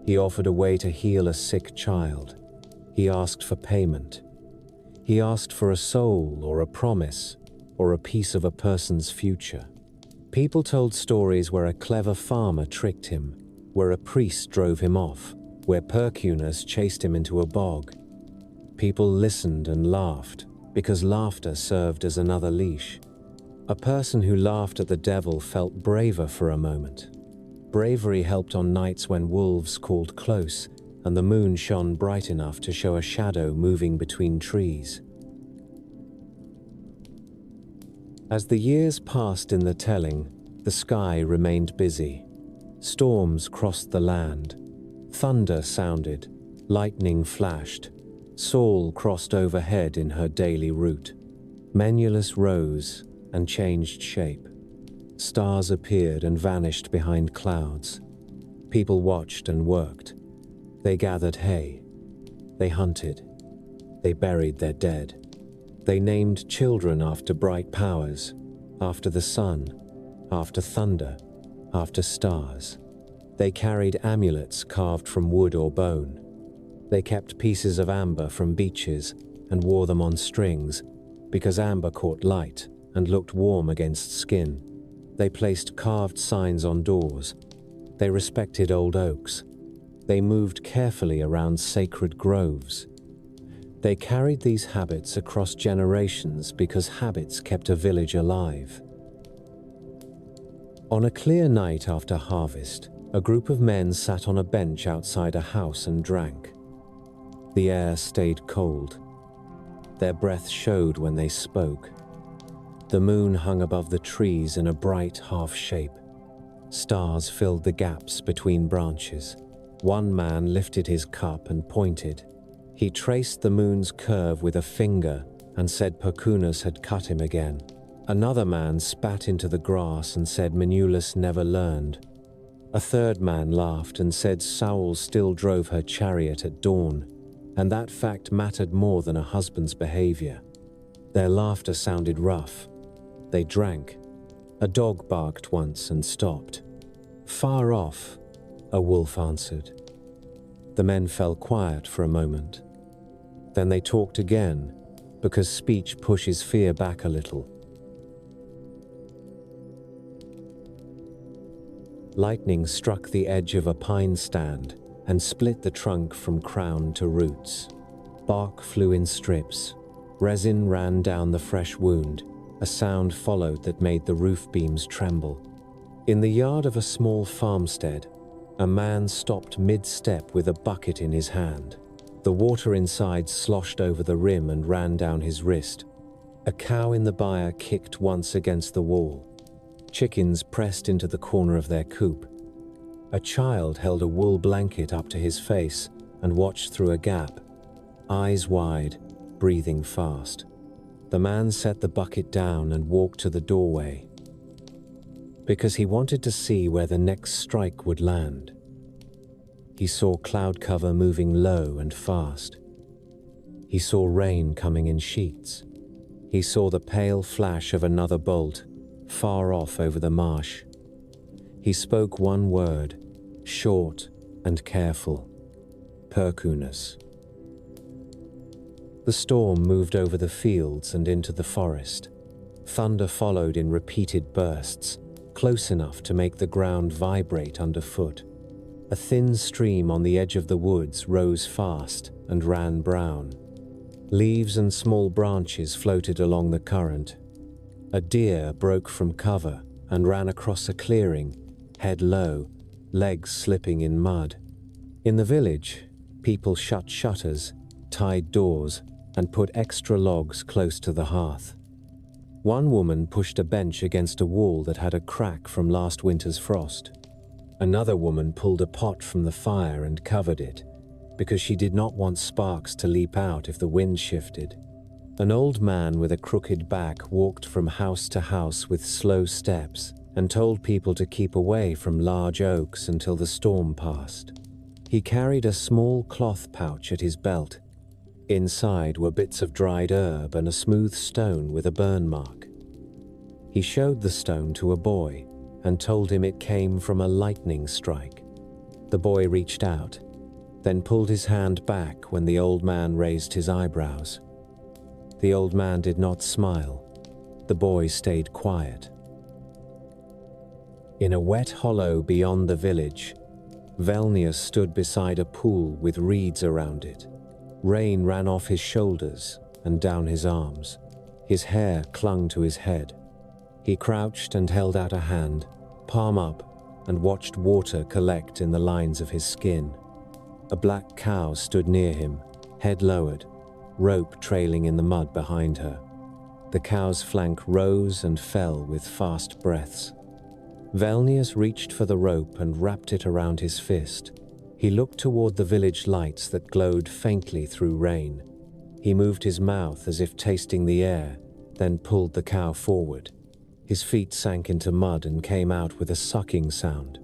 He offered a way to heal a sick child. He asked for payment. He asked for a soul or a promise or a piece of a person's future. People told stories where a clever farmer tricked him, where a priest drove him off, where Perkunas chased him into a bog. People listened and laughed, because laughter served as another leash. A person who laughed at the devil felt braver for a moment. Bravery helped on nights when wolves called close, and the moon shone bright enough to show a shadow moving between trees. As the years passed in the telling, the sky remained busy. Storms crossed the land. Thunder sounded. Lightning flashed. Saul crossed overhead in her daily route. Menulus rose and changed shape. Stars appeared and vanished behind clouds. People watched and worked. They gathered hay. They hunted. They buried their dead. They named children after bright powers, after the sun, after thunder, after stars. They carried amulets carved from wood or bone. They kept pieces of amber from beaches and wore them on strings because amber caught light and looked warm against skin. They placed carved signs on doors. They respected old oaks. They moved carefully around sacred groves. They carried these habits across generations because habits kept a village alive. On a clear night after harvest, a group of men sat on a bench outside a house and drank. The air stayed cold. Their breath showed when they spoke. The moon hung above the trees in a bright half shape. Stars filled the gaps between branches. One man lifted his cup and pointed. He traced the moon's curve with a finger and said Perkunas had cut him again. Another man spat into the grass and said Menulus never learned. A third man laughed and said Saul still drove her chariot at dawn, and that fact mattered more than a husband's behavior. Their laughter sounded rough. They drank. A dog barked once and stopped. Far off, a wolf answered. The men fell quiet for a moment. Then they talked again, because speech pushes fear back a little. Lightning struck the edge of a pine stand and split the trunk from crown to roots. Bark flew in strips. Resin ran down the fresh wound. A sound followed that made the roof beams tremble. In the yard of a small farmstead, a man stopped mid-step with a bucket in his hand. The water inside sloshed over the rim and ran down his wrist. A cow in the byre kicked once against the wall. Chickens pressed into the corner of their coop. A child held a wool blanket up to his face and watched through a gap, eyes wide, breathing fast. The man set the bucket down and walked to the doorway, because he wanted to see where the next strike would land. He saw cloud cover moving low and fast. He saw rain coming in sheets. He saw the pale flash of another bolt, far off over the marsh. He spoke one word, short and careful: Perkunas. The storm moved over the fields and into the forest. Thunder followed in repeated bursts, close enough to make the ground vibrate underfoot. A thin stream on the edge of the woods rose fast and ran brown. Leaves and small branches floated along the current. A deer broke from cover and ran across a clearing, head low, legs slipping in mud. In the village, people shut shutters, tied doors, and put extra logs close to the hearth. One woman pushed a bench against a wall that had a crack from last winter's frost. Another woman pulled a pot from the fire and covered it, because she did not want sparks to leap out if the wind shifted. An old man with a crooked back walked from house to house with slow steps and told people to keep away from large oaks until the storm passed. He carried a small cloth pouch at his belt. Inside were bits of dried herb and a smooth stone with a burn mark. He showed the stone to a boy and told him it came from a lightning strike. The boy reached out, then pulled his hand back when the old man raised his eyebrows. The old man did not smile. The boy stayed quiet. In a wet hollow beyond the village, Velnius stood beside a pool with reeds around it. Rain ran off his shoulders and down his arms. His hair clung to his head. He crouched and held out a hand, palm up, and watched water collect in the lines of his skin. A black cow stood near him, head lowered, rope trailing in the mud behind her. The cow's flank rose and fell with fast breaths. Velnius reached for the rope and wrapped it around his fist. He looked toward the village lights that glowed faintly through rain. He moved his mouth as if tasting the air, then pulled the cow forward. His feet sank into mud and came out with a sucking sound.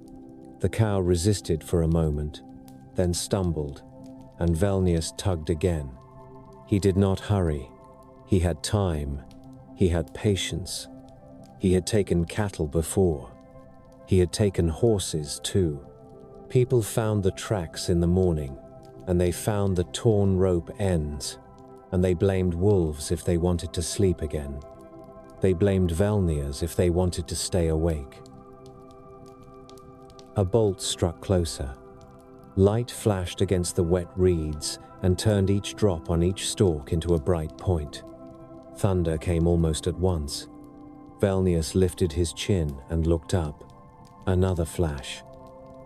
The cow resisted for a moment, then stumbled, and Velnius tugged again. He did not hurry. He had time. He had patience. He had taken cattle before. He had taken horses too. People found the tracks in the morning, and they found the torn rope ends, and they blamed wolves if they wanted to sleep again. They blamed Velnius if they wanted to stay awake. A bolt struck closer. Light flashed against the wet reeds and turned each drop on each stalk into a bright point. Thunder came almost at once. Velnius lifted his chin and looked up. Another flash.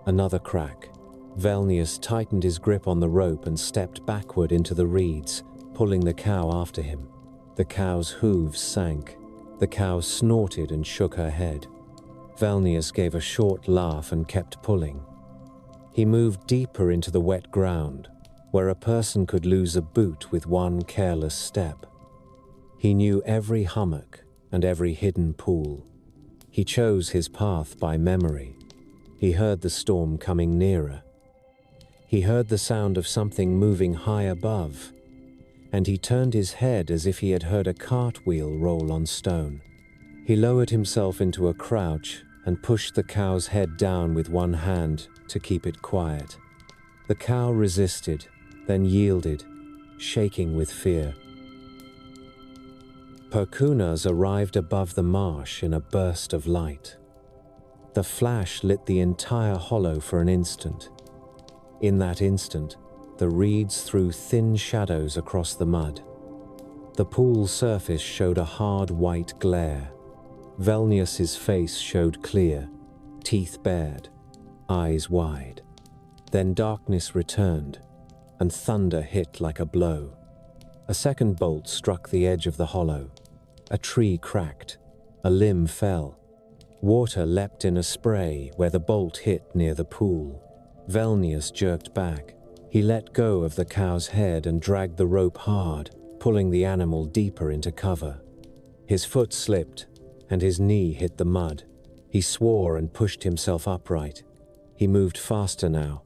Another crack. Velnius tightened his grip on the rope and stepped backward into the reeds, pulling the cow after him. The cow's hooves sank. The cow snorted and shook her head. Velnius gave a short laugh and kept pulling. He moved deeper into the wet ground, where a person could lose a boot with one careless step. He knew every hummock and every hidden pool. He chose his path by memory. He heard the storm coming nearer. He heard the sound of something moving high above, and he turned his head as if he had heard a cartwheel roll on stone. He lowered himself into a crouch and pushed the cow's head down with one hand to keep it quiet. The cow resisted, then yielded, shaking with fear. Perkunas arrived above the marsh in a burst of light. The flash lit the entire hollow for an instant. In that instant, the reeds threw thin shadows across the mud. The pool's surface showed a hard white glare. Velnius's face showed clear, teeth bared, eyes wide. Then darkness returned, and thunder hit like a blow. A second bolt struck the edge of the hollow. A tree cracked. A limb fell. Water leapt in a spray where the bolt hit near the pool. Velnius jerked back. He let go of the cow's head and dragged the rope hard, pulling the animal deeper into cover. His foot slipped, and his knee hit the mud. He swore and pushed himself upright. He moved faster now.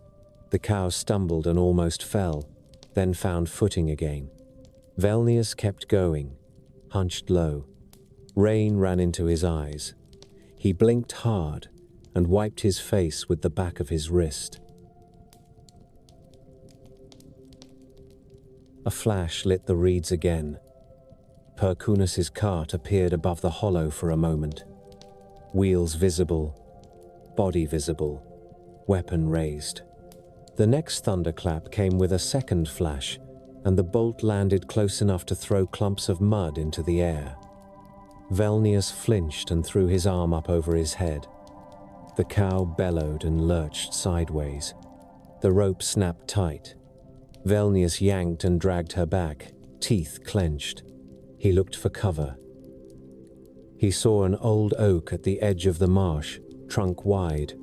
The cow stumbled and almost fell, then found footing again. Velnius kept going, hunched low. Rain ran into his eyes. He blinked hard and wiped his face with the back of his wrist. A flash lit the reeds again. Perkunas's cart appeared above the hollow for a moment. Wheels visible, body visible, weapon raised. The next thunderclap came with a second flash, and the bolt landed close enough to throw clumps of mud into the air. Velnius flinched and threw his arm up over his head. The cow bellowed and lurched sideways. The rope snapped tight. Velnius yanked and dragged her back, teeth clenched. He looked for cover. He saw an old oak at the edge of the marsh, trunk wide,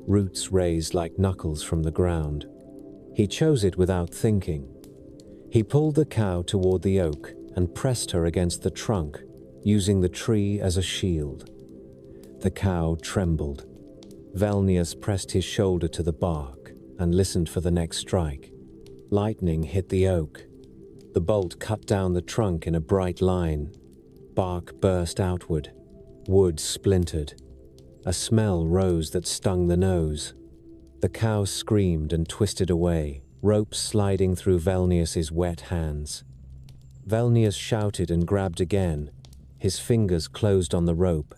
roots raised like knuckles from the ground. He chose it without thinking. He pulled the cow toward the oak and pressed her against the trunk, using the tree as a shield. The cow trembled. Velnius pressed his shoulder to the bark and listened for the next strike. Lightning hit the oak. The bolt cut down the trunk in a bright line. Bark burst outward. Wood splintered. A smell rose that stung the nose. The cow screamed and twisted away, rope sliding through Velnius's wet hands. Velnius shouted and grabbed again. His fingers closed on the rope,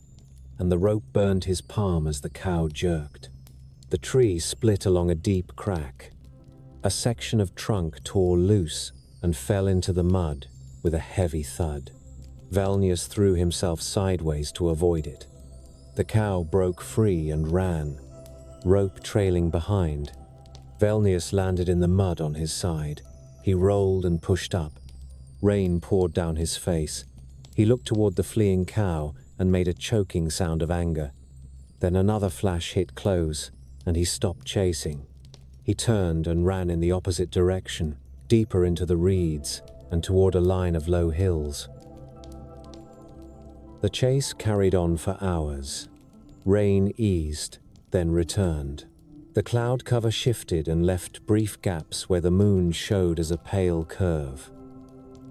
and the rope burned his palm as the cow jerked. The tree split along a deep crack. A section of trunk tore loose and fell into the mud with a heavy thud. Velnius threw himself sideways to avoid it. The cow broke free and ran, rope trailing behind. Velnius landed in the mud on his side. He rolled and pushed up. Rain poured down his face. He looked toward the fleeing cow and made a choking sound of anger. Then another flash hit close, and he stopped chasing. He turned and ran in the opposite direction, deeper into the reeds and toward a line of low hills. The chase carried on for hours. Rain eased, then returned. The cloud cover shifted and left brief gaps where the moon showed as a pale curve.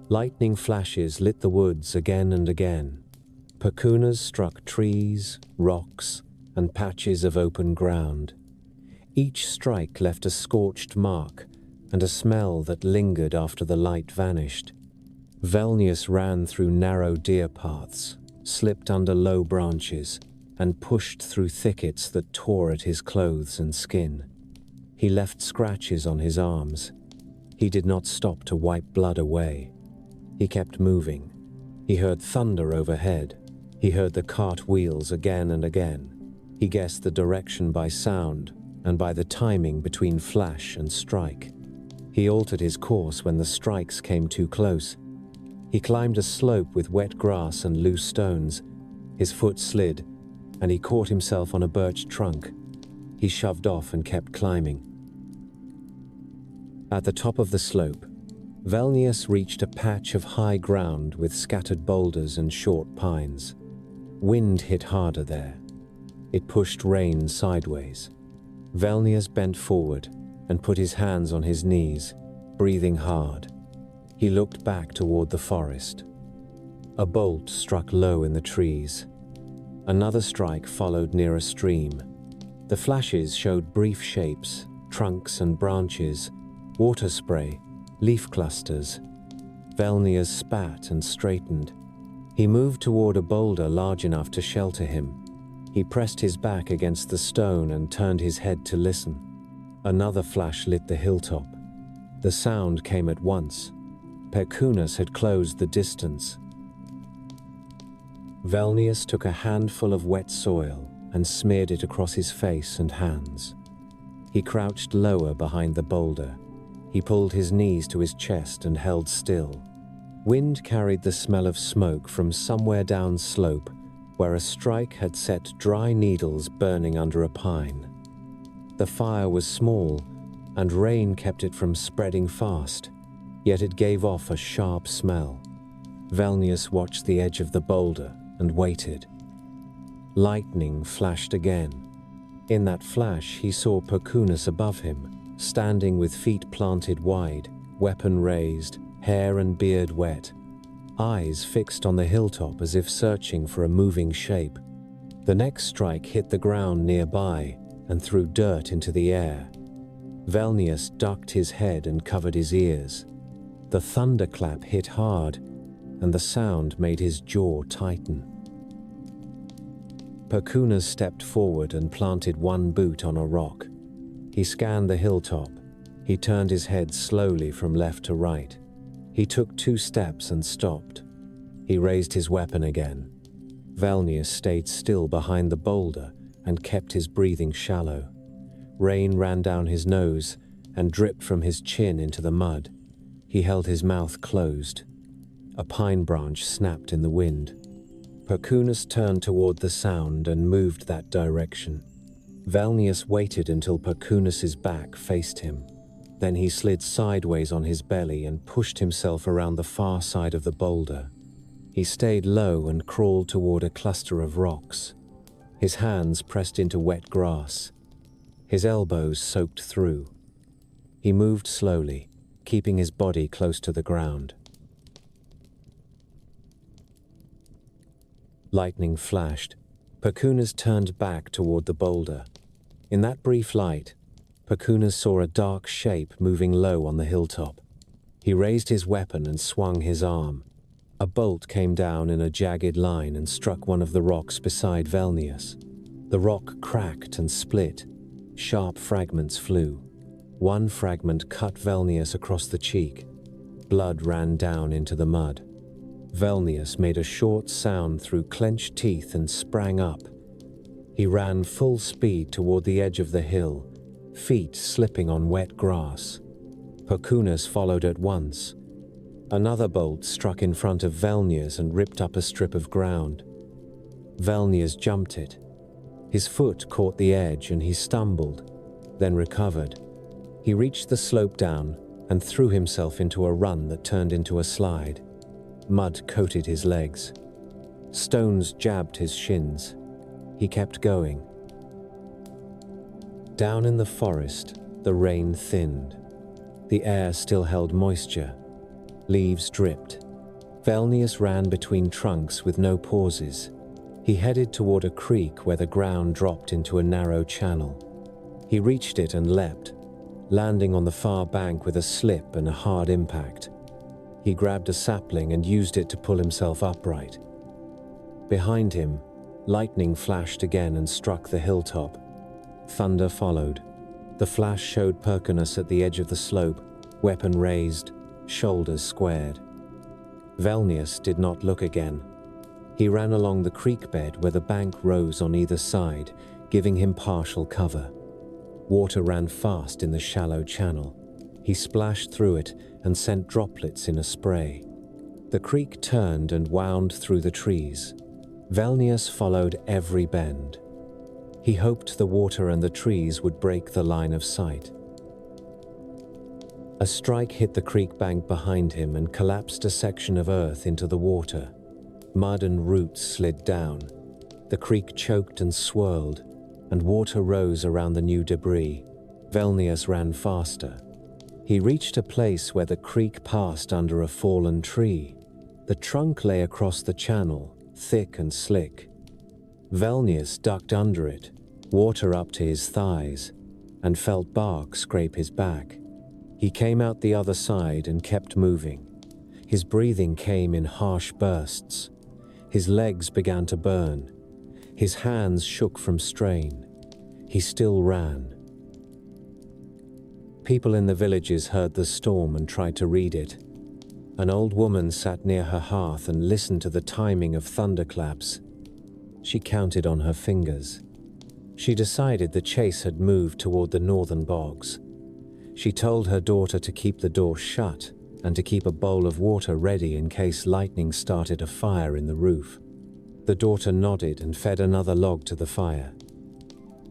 Lightning flashes lit the woods again and again. Perkunas struck trees, rocks, and patches of open ground. Each strike left a scorched mark and a smell that lingered after the light vanished. Velnius ran through narrow deer paths, slipped under low branches, and pushed through thickets that tore at his clothes and skin. He left scratches on his arms. He did not stop to wipe blood away. He kept moving. He heard thunder overhead. He heard the cart wheels again and again. He guessed the direction by sound and by the timing between flash and strike. He altered his course when the strikes came too close. He climbed a slope with wet grass and loose stones. His foot slid, and he caught himself on a birch trunk. He shoved off and kept climbing. At the top of the slope, Velnius reached a patch of high ground with scattered boulders and short pines. Wind hit harder there. It pushed rain sideways. Velnius bent forward and put his hands on his knees, breathing hard. He looked back toward the forest. A bolt struck low in the trees. Another strike followed near a stream. The flashes showed brief shapes, trunks and branches, water spray, leaf clusters. Velnius spat and straightened. He moved toward a boulder large enough to shelter him. He pressed his back against the stone and turned his head to listen. Another flash lit the hilltop. The sound came at once. Perkunas had closed the distance. Velnius took a handful of wet soil and smeared it across his face and hands. He crouched lower behind the boulder. He pulled his knees to his chest and held still. Wind carried the smell of smoke from somewhere down slope, where a strike had set dry needles burning under a pine. The fire was small, and rain kept it from spreading fast, yet it gave off a sharp smell. Velnius watched the edge of the boulder and waited. Lightning flashed again. In that flash, he saw Perkunas above him, standing with feet planted wide, weapon raised, hair and beard wet, eyes fixed on the hilltop as if searching for a moving shape. The next strike hit the ground nearby and threw dirt into the air. Velnius ducked his head and covered his ears. The thunderclap hit hard, and the sound made his jaw tighten. Perkunas stepped forward and planted one boot on a rock. He scanned the hilltop. He turned his head slowly from left to right. He took 2 steps and stopped. He raised his weapon again. Velnius stayed still behind the boulder and kept his breathing shallow. Rain ran down his nose and dripped from his chin into the mud. He held his mouth closed. A pine branch snapped in the wind. Perkunas turned toward the sound and moved that direction. Velnius waited until Perkunas's back faced him. Then he slid sideways on his belly and pushed himself around the far side of the boulder. He stayed low and crawled toward a cluster of rocks. His hands pressed into wet grass. His elbows soaked through. He moved slowly, keeping his body close to the ground. Lightning flashed. Perkunas turned back toward the boulder. In that brief light, Perkunas saw a dark shape moving low on the hilltop. He raised his weapon and swung his arm. A bolt came down in a jagged line and struck one of the rocks beside Velnius. The rock cracked and split. Sharp fragments flew. One fragment cut Velnius across the cheek. Blood ran down into the mud. Velnius made a short sound through clenched teeth and sprang up. He ran full speed toward the edge of the hill, feet slipping on wet grass. Perkunas followed at once. Another bolt struck in front of Velnius and ripped up a strip of ground. Velnius jumped it. His foot caught the edge and he stumbled, then recovered. He reached the slope down and threw himself into a run that turned into a slide. Mud coated his legs. Stones jabbed his shins. He kept going. Down in the forest, the rain thinned. The air still held moisture. Leaves dripped. Velnius ran between trunks with no pauses. He headed toward a creek where the ground dropped into a narrow channel. He reached it and leapt, landing on the far bank with a slip and a hard impact. He grabbed a sapling and used it to pull himself upright. Behind him, lightning flashed again and struck the hilltop. Thunder followed. The flash showed Perkunas at the edge of the slope, weapon raised, shoulders squared. Velnius did not look again. He ran along the creek bed where the bank rose on either side, giving him partial cover. Water ran fast in the shallow channel. He splashed through it and sent droplets in a spray. The creek turned and wound through the trees. Velnius followed every bend. He hoped the water and the trees would break the line of sight. A strike hit the creek bank behind him and collapsed a section of earth into the water. Mud and roots slid down. The creek choked and swirled, and water rose around the new debris. Velnius ran faster. He reached a place where the creek passed under a fallen tree. The trunk lay across the channel, thick and slick. Velnius ducked under it, water up to his thighs, and felt bark scrape his back. He came out the other side and kept moving. His breathing came in harsh bursts. His legs began to burn. His hands shook from strain. He still ran. People in the villages heard the storm and tried to read it. An old woman sat near her hearth and listened to the timing of thunderclaps. She counted on her fingers. She decided the chase had moved toward the northern bogs. She told her daughter to keep the door shut and to keep a bowl of water ready in case lightning started a fire in the roof. The daughter nodded and fed another log to the fire.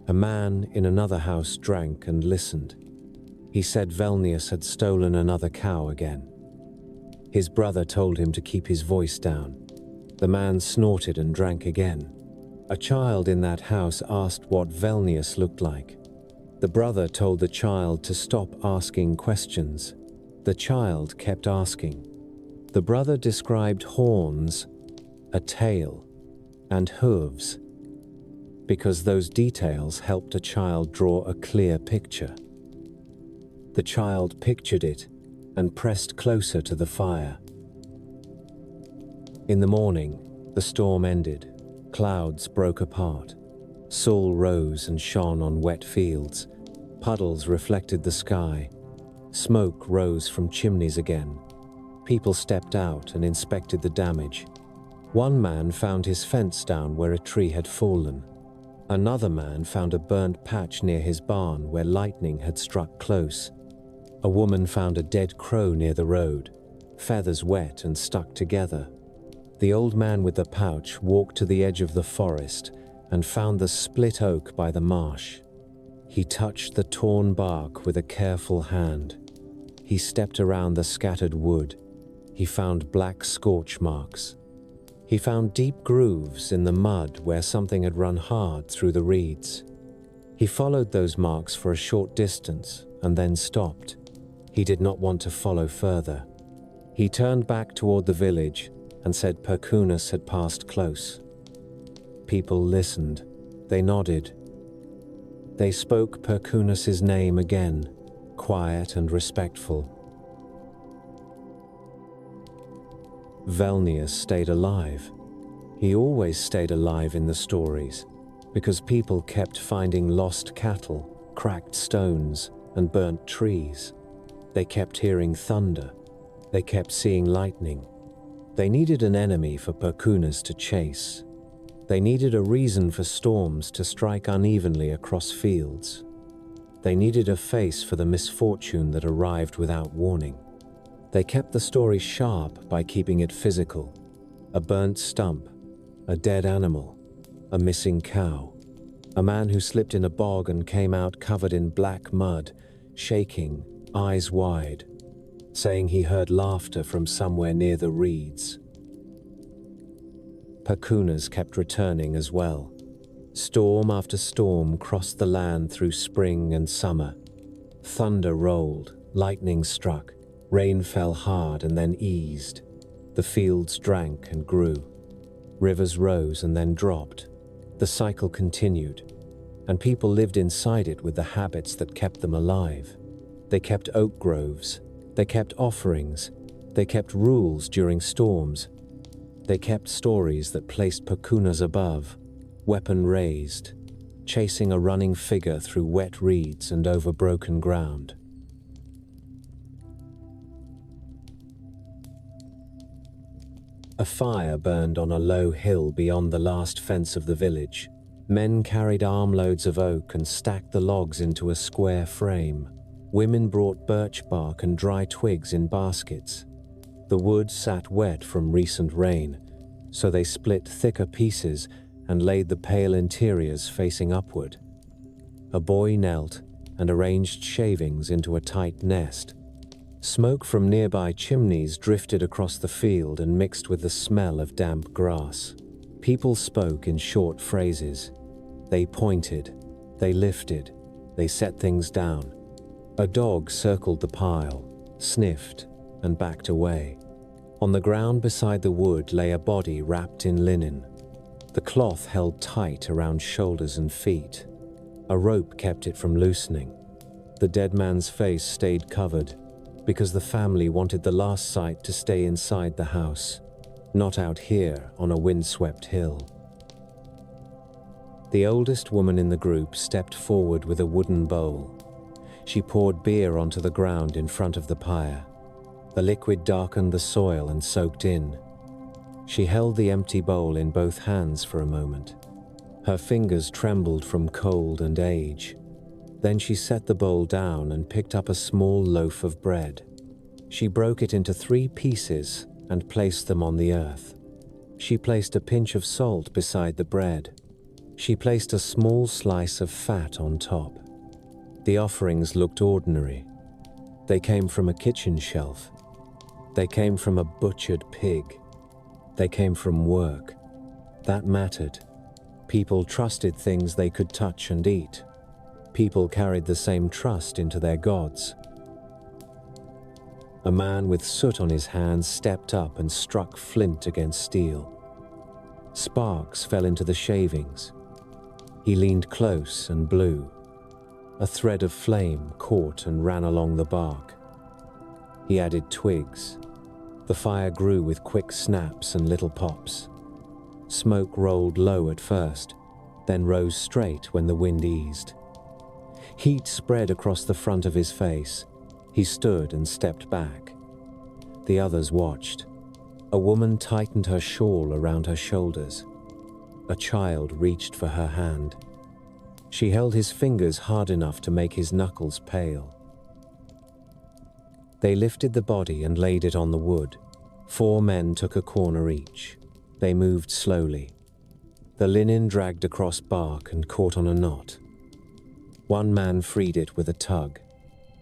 A man in another house drank and listened. He said Velnius had stolen another cow again. His brother told him to keep his voice down. The man snorted and drank again. A child in that house asked what Velnius looked like. The brother told the child to stop asking questions. The child kept asking. The brother described horns, a tail, and hooves, because those details helped a child draw a clear picture. The child pictured it and pressed closer to the fire. In the morning, the storm ended. Clouds broke apart. Sol rose and shone on wet fields. Puddles reflected the sky. Smoke rose from chimneys again. People stepped out and inspected the damage. One man found his fence down where a tree had fallen. Another man found a burnt patch near his barn where lightning had struck close. A woman found a dead crow near the road, feathers wet and stuck together. The old man with the pouch walked to the edge of the forest and found the split oak by the marsh. He touched the torn bark with a careful hand. He stepped around the scattered wood. He found black scorch marks. He found deep grooves in the mud where something had run hard through the reeds. He followed those marks for a short distance and then stopped. He did not want to follow further. He turned back toward the village and said Perkunas had passed close. People listened. They nodded. They spoke Perkunas's name again, quiet and respectful. Velnius stayed alive. He always stayed alive in the stories, because people kept finding lost cattle, cracked stones, and burnt trees. They kept hearing thunder. They kept seeing lightning. They needed an enemy for Perkunas to chase. They needed a reason for storms to strike unevenly across fields. They needed a face for the misfortune that arrived without warning. They kept the story sharp by keeping it physical. A burnt stump, a dead animal, a missing cow, a man who slipped in a bog and came out covered in black mud, shaking, eyes wide, saying he heard laughter from somewhere near the reeds. Perkunas kept returning as well. Storm after storm crossed the land through spring and summer. Thunder rolled, lightning struck, rain fell hard and then eased. The fields drank and grew. Rivers rose and then dropped. The cycle continued, and people lived inside it with the habits that kept them alive. They kept oak groves. They kept offerings. They kept rules during storms. They kept stories that placed Perkunas above, weapon raised, chasing a running figure through wet reeds and over broken ground. A fire burned on a low hill beyond the last fence of the village. Men carried armloads of oak and stacked the logs into a square frame. Women brought birch bark and dry twigs in baskets. The wood sat wet from recent rain, so they split thicker pieces and laid the pale interiors facing upward. A boy knelt and arranged shavings into a tight nest. Smoke from nearby chimneys drifted across the field and mixed with the smell of damp grass. People spoke in short phrases. They pointed, they lifted, they set things down. A dog circled the pile, sniffed, and backed away. On the ground beside the wood lay a body wrapped in linen. The cloth held tight around shoulders and feet. A rope kept it from loosening. The dead man's face stayed covered, because the family wanted the last sight to stay inside the house, not out here on a windswept hill. The oldest woman in the group stepped forward with a wooden bowl. She poured beer onto the ground in front of the pyre. The liquid darkened the soil and soaked in. She held the empty bowl in both hands for a moment. Her fingers trembled from cold and age. Then she set the bowl down and picked up a small loaf of bread. She broke it into 3 pieces and placed them on the earth. She placed a pinch of salt beside the bread. She placed a small slice of fat on top. The offerings looked ordinary. They came from a kitchen shelf. They came from a butchered pig. They came from work. That mattered. People trusted things they could touch and eat. People carried the same trust into their gods. A man with soot on his hands stepped up and struck flint against steel. Sparks fell into the shavings. He leaned close and blew. A thread of flame caught and ran along the bark. He added twigs. The fire grew with quick snaps and little pops. Smoke rolled low at first, then rose straight when the wind eased. Heat spread across the front of his face. He stood and stepped back. The others watched. A woman tightened her shawl around her shoulders. A child reached for her hand. She held his fingers hard enough to make his knuckles pale. They lifted the body and laid it on the wood. 4 men took a corner each. They moved slowly. The linen dragged across bark and caught on a knot. One man freed it with a tug.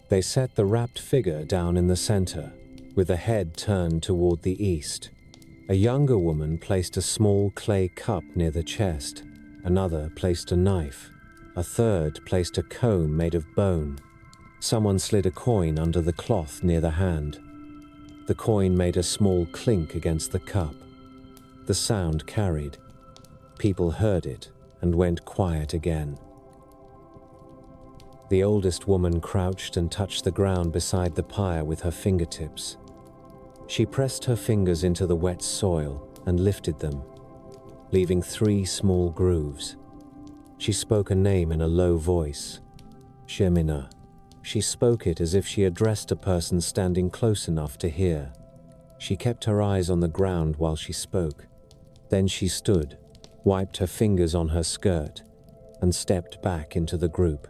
They set the wrapped figure down in the center, with the head turned toward the east. A younger woman placed a small clay cup near the chest. Another placed a knife. A third placed a comb made of bone. Someone slid a coin under the cloth near the hand. The coin made a small clink against the cup. The sound carried. People heard it and went quiet again. The oldest woman crouched and touched the ground beside the pyre with her fingertips. She pressed her fingers into the wet soil and lifted them, leaving 3 small grooves. She spoke a name in a low voice. Shemina. She spoke it as if she addressed a person standing close enough to hear. She kept her eyes on the ground while she spoke. Then she stood, wiped her fingers on her skirt, and stepped back into the group.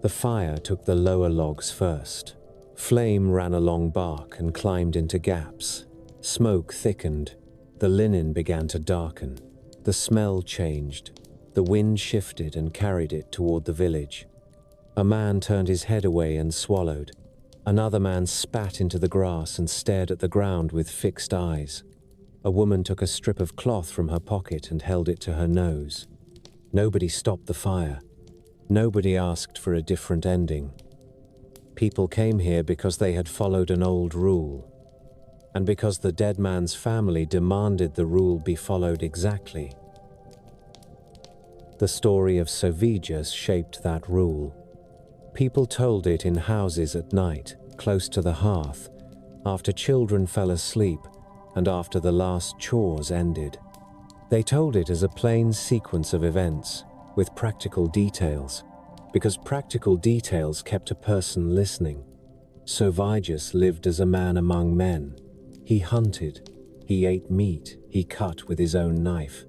The fire took the lower logs first. Flame ran along bark and climbed into gaps. Smoke thickened. The linen began to darken. The smell changed. The wind shifted and carried it toward the village. A man turned his head away and swallowed. Another man spat into the grass and stared at the ground with fixed eyes. A woman took a strip of cloth from her pocket and held it to her nose. Nobody stopped the fire. Nobody asked for a different ending. People came here because they had followed an old rule, and because the dead man's family demanded the rule be followed exactly. The story of Sovijas shaped that rule. People told it in houses at night, close to the hearth, after children fell asleep and after the last chores ended. They told it as a plain sequence of events, with practical details, because practical details kept a person listening. Sovijas lived as a man among men. He hunted, he ate meat, he cut with his own knife.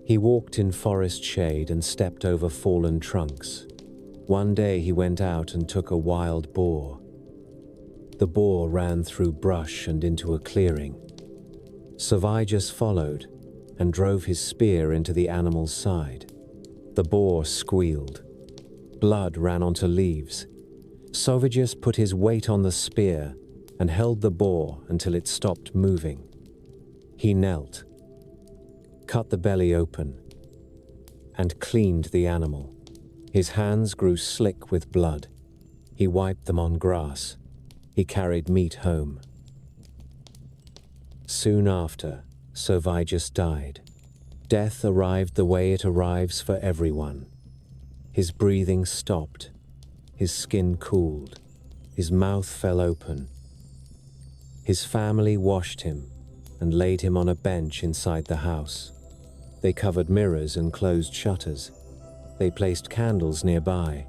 He walked in forest shade and stepped over fallen trunks. One day he went out and took a wild boar. The boar ran through brush and into a clearing. Sovijas followed and drove his spear into the animal's side. The boar squealed. Blood ran onto leaves. Sovijas put his weight on the spear and held the boar until it stopped moving. He knelt, cut the belly open, and cleaned the animal. His hands grew slick with blood. He wiped them on grass. He carried meat home. Soon after, Sovijas died. Death arrived the way it arrives for everyone. His breathing stopped. His skin cooled. His mouth fell open. His family washed him and laid him on a bench inside the house. They covered mirrors and closed shutters. They placed candles nearby.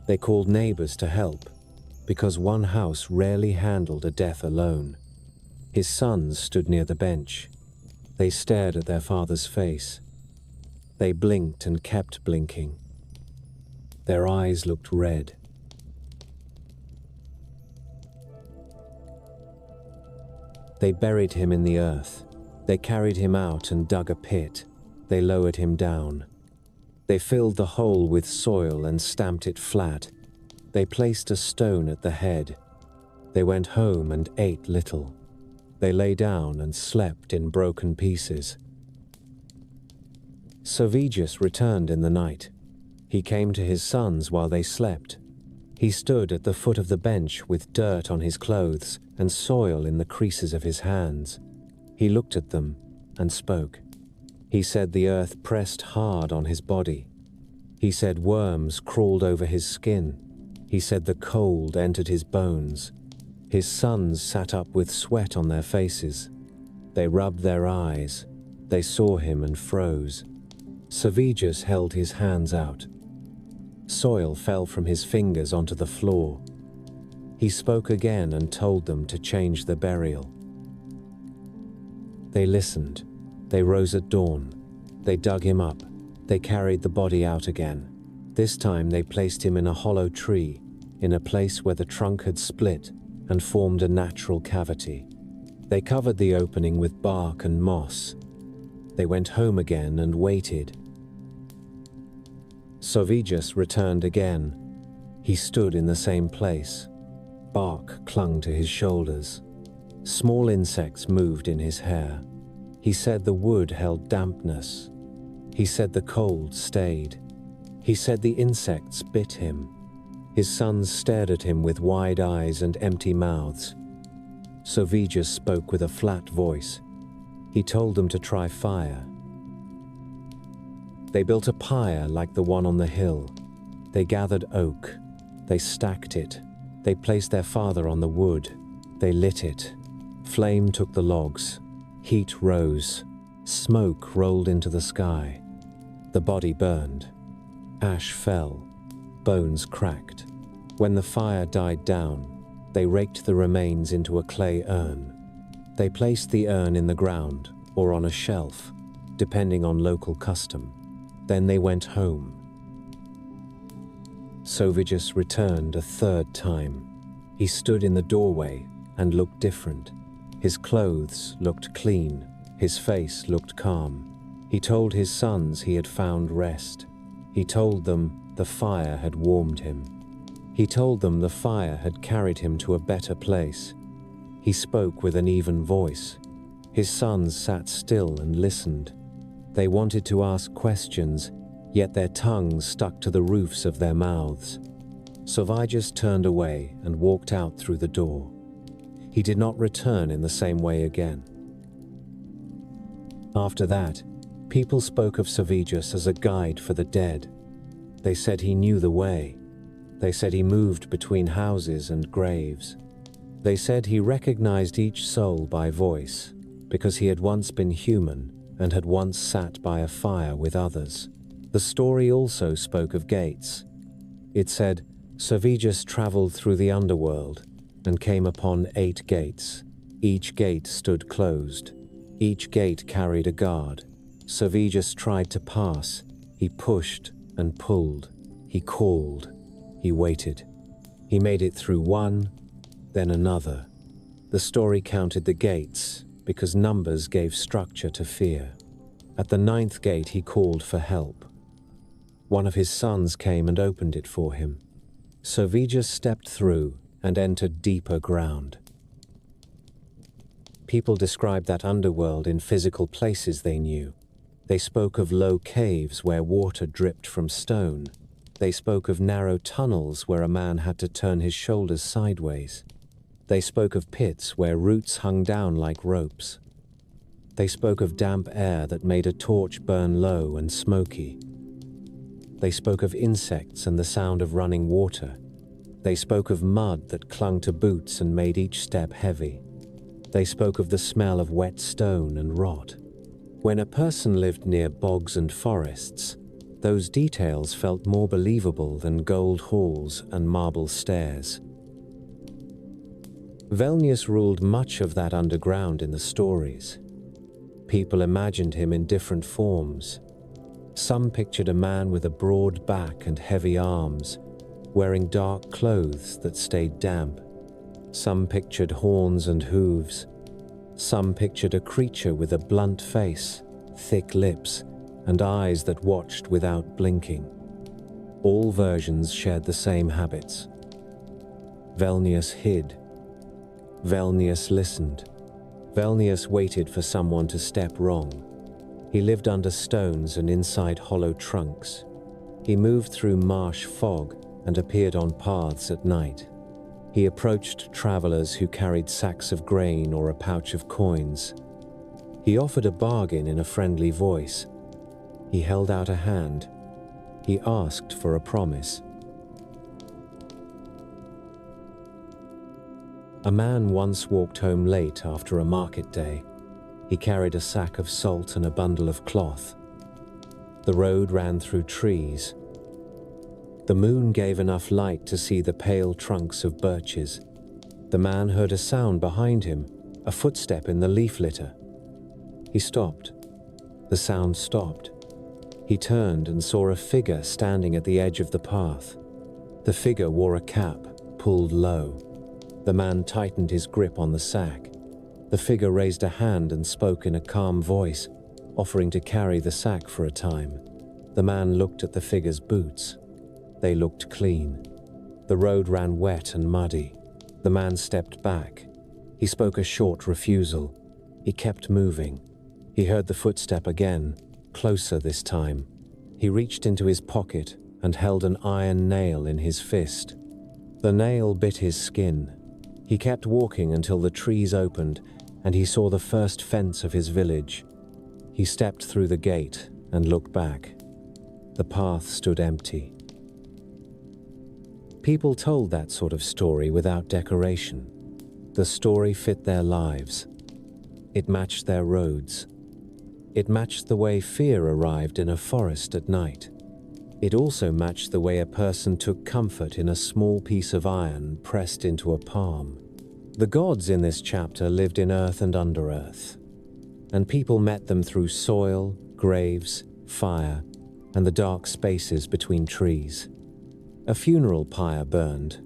They called neighbors to help, because one house rarely handled a death alone. His sons stood near the bench. They stared at their father's face. They blinked and kept blinking. Their eyes looked red. They buried him in the earth. They carried him out and dug a pit. They lowered him down. They filled the hole with soil and stamped it flat. They placed a stone at the head. They went home and ate little. They lay down and slept in broken pieces. Sovigus returned in the night. He came to his sons while they slept. He stood at the foot of the bench with dirt on his clothes and soil in the creases of his hands. He looked at them and spoke. He said the earth pressed hard on his body. He said worms crawled over his skin. He said the cold entered his bones. His sons sat up with sweat on their faces. They rubbed their eyes. They saw him and froze. Sovigus held his hands out. Soil fell from his fingers onto the floor. He spoke again and told them to change the burial. They listened. They rose at dawn. They dug him up. They carried the body out again. This time they placed him in a hollow tree, in a place where the trunk had split and formed a natural cavity. They covered the opening with bark and moss. They went home again and waited. Sovigus returned again. He stood in the same place. Bark clung to his shoulders. Small insects moved in his hair. He said the wood held dampness. He said the cold stayed. He said the insects bit him. His sons stared at him with wide eyes and empty mouths. Sovigus spoke with a flat voice. He told them to try fire. They built a pyre like the one on the hill. They gathered oak. They stacked it. They placed their father on the wood. They lit it. Flame took the logs. Heat rose. Smoke rolled into the sky. The body burned. Ash fell. Bones cracked. When the fire died down, they raked the remains into a clay urn. They placed the urn in the ground or on a shelf, depending on local custom. Then they went home. Sovigus returned a third time. He stood in the doorway and looked different. His clothes looked clean. His face looked calm. He told his sons he had found rest. He told them the fire had warmed him. He told them the fire had carried him to a better place. He spoke with an even voice. His sons sat still and listened. They wanted to ask questions, yet their tongues stuck to the roofs of their mouths. Sovigus turned away and walked out through the door. He did not return in the same way again. After that, people spoke of Sovigus as a guide for the dead. They said he knew the way. They said he moved between houses and graves. They said he recognized each soul by voice, because he had once been human and had once sat by a fire with others. The story also spoke of gates. It said, Sovigus traveled through the underworld and came upon 8 gates. Each gate stood closed. Each gate carried a guard. Sovigus tried to pass. He pushed and pulled. He called. He waited. He made it through one, then another. The story counted the gates because numbers gave structure to fear. At the 9th gate, he called for help. One of his sons came and opened it for him. Sovigus stepped through and entered deeper ground. People described that underworld in physical places they knew. They spoke of low caves where water dripped from stone. They spoke of narrow tunnels where a man had to turn his shoulders sideways. They spoke of pits where roots hung down like ropes. They spoke of damp air that made a torch burn low and smoky. They spoke of insects and the sound of running water. They spoke of mud that clung to boots and made each step heavy. They spoke of the smell of wet stone and rot. When a person lived near bogs and forests, those details felt more believable than gold halls and marble stairs. Vilnius ruled much of that underground in the stories. People imagined him in different forms. Some pictured a man with a broad back and heavy arms, wearing dark clothes that stayed damp. Some pictured horns and hooves. Some pictured a creature with a blunt face, thick lips, and eyes that watched without blinking. All versions shared the same habits. Velnius hid. Velnius listened. Velnius waited for someone to step wrong. He lived under stones and inside hollow trunks. He moved through marsh fog and appeared on paths at night. He approached travelers who carried sacks of grain or a pouch of coins. He offered a bargain in a friendly voice. He held out a hand. He asked for a promise. A man once walked home late after a market day. He carried a sack of salt and a bundle of cloth. The road ran through trees. The moon gave enough light to see the pale trunks of birches. The man heard a sound behind him, a footstep in the leaf litter. He stopped. The sound stopped. He turned and saw a figure standing at the edge of the path. The figure wore a cap, pulled low. The man tightened his grip on the sack. The figure raised a hand and spoke in a calm voice, offering to carry the sack for a time. The man looked at the figure's boots. They looked clean. The road ran wet and muddy. The man stepped back. He spoke a short refusal. He kept moving. He heard the footstep again, closer this time. He reached into his pocket and held an iron nail in his fist. The nail bit his skin. He kept walking until the trees opened and he saw the first fence of his village. He stepped through the gate and looked back. The path stood empty. People told that sort of story without decoration. The story fit their lives. It matched their roads. It matched the way fear arrived in a forest at night. It also matched the way a person took comfort in a small piece of iron pressed into a palm. The gods in this chapter lived in earth and under earth, and people met them through soil, graves, fire, and the dark spaces between trees. A funeral pyre burned.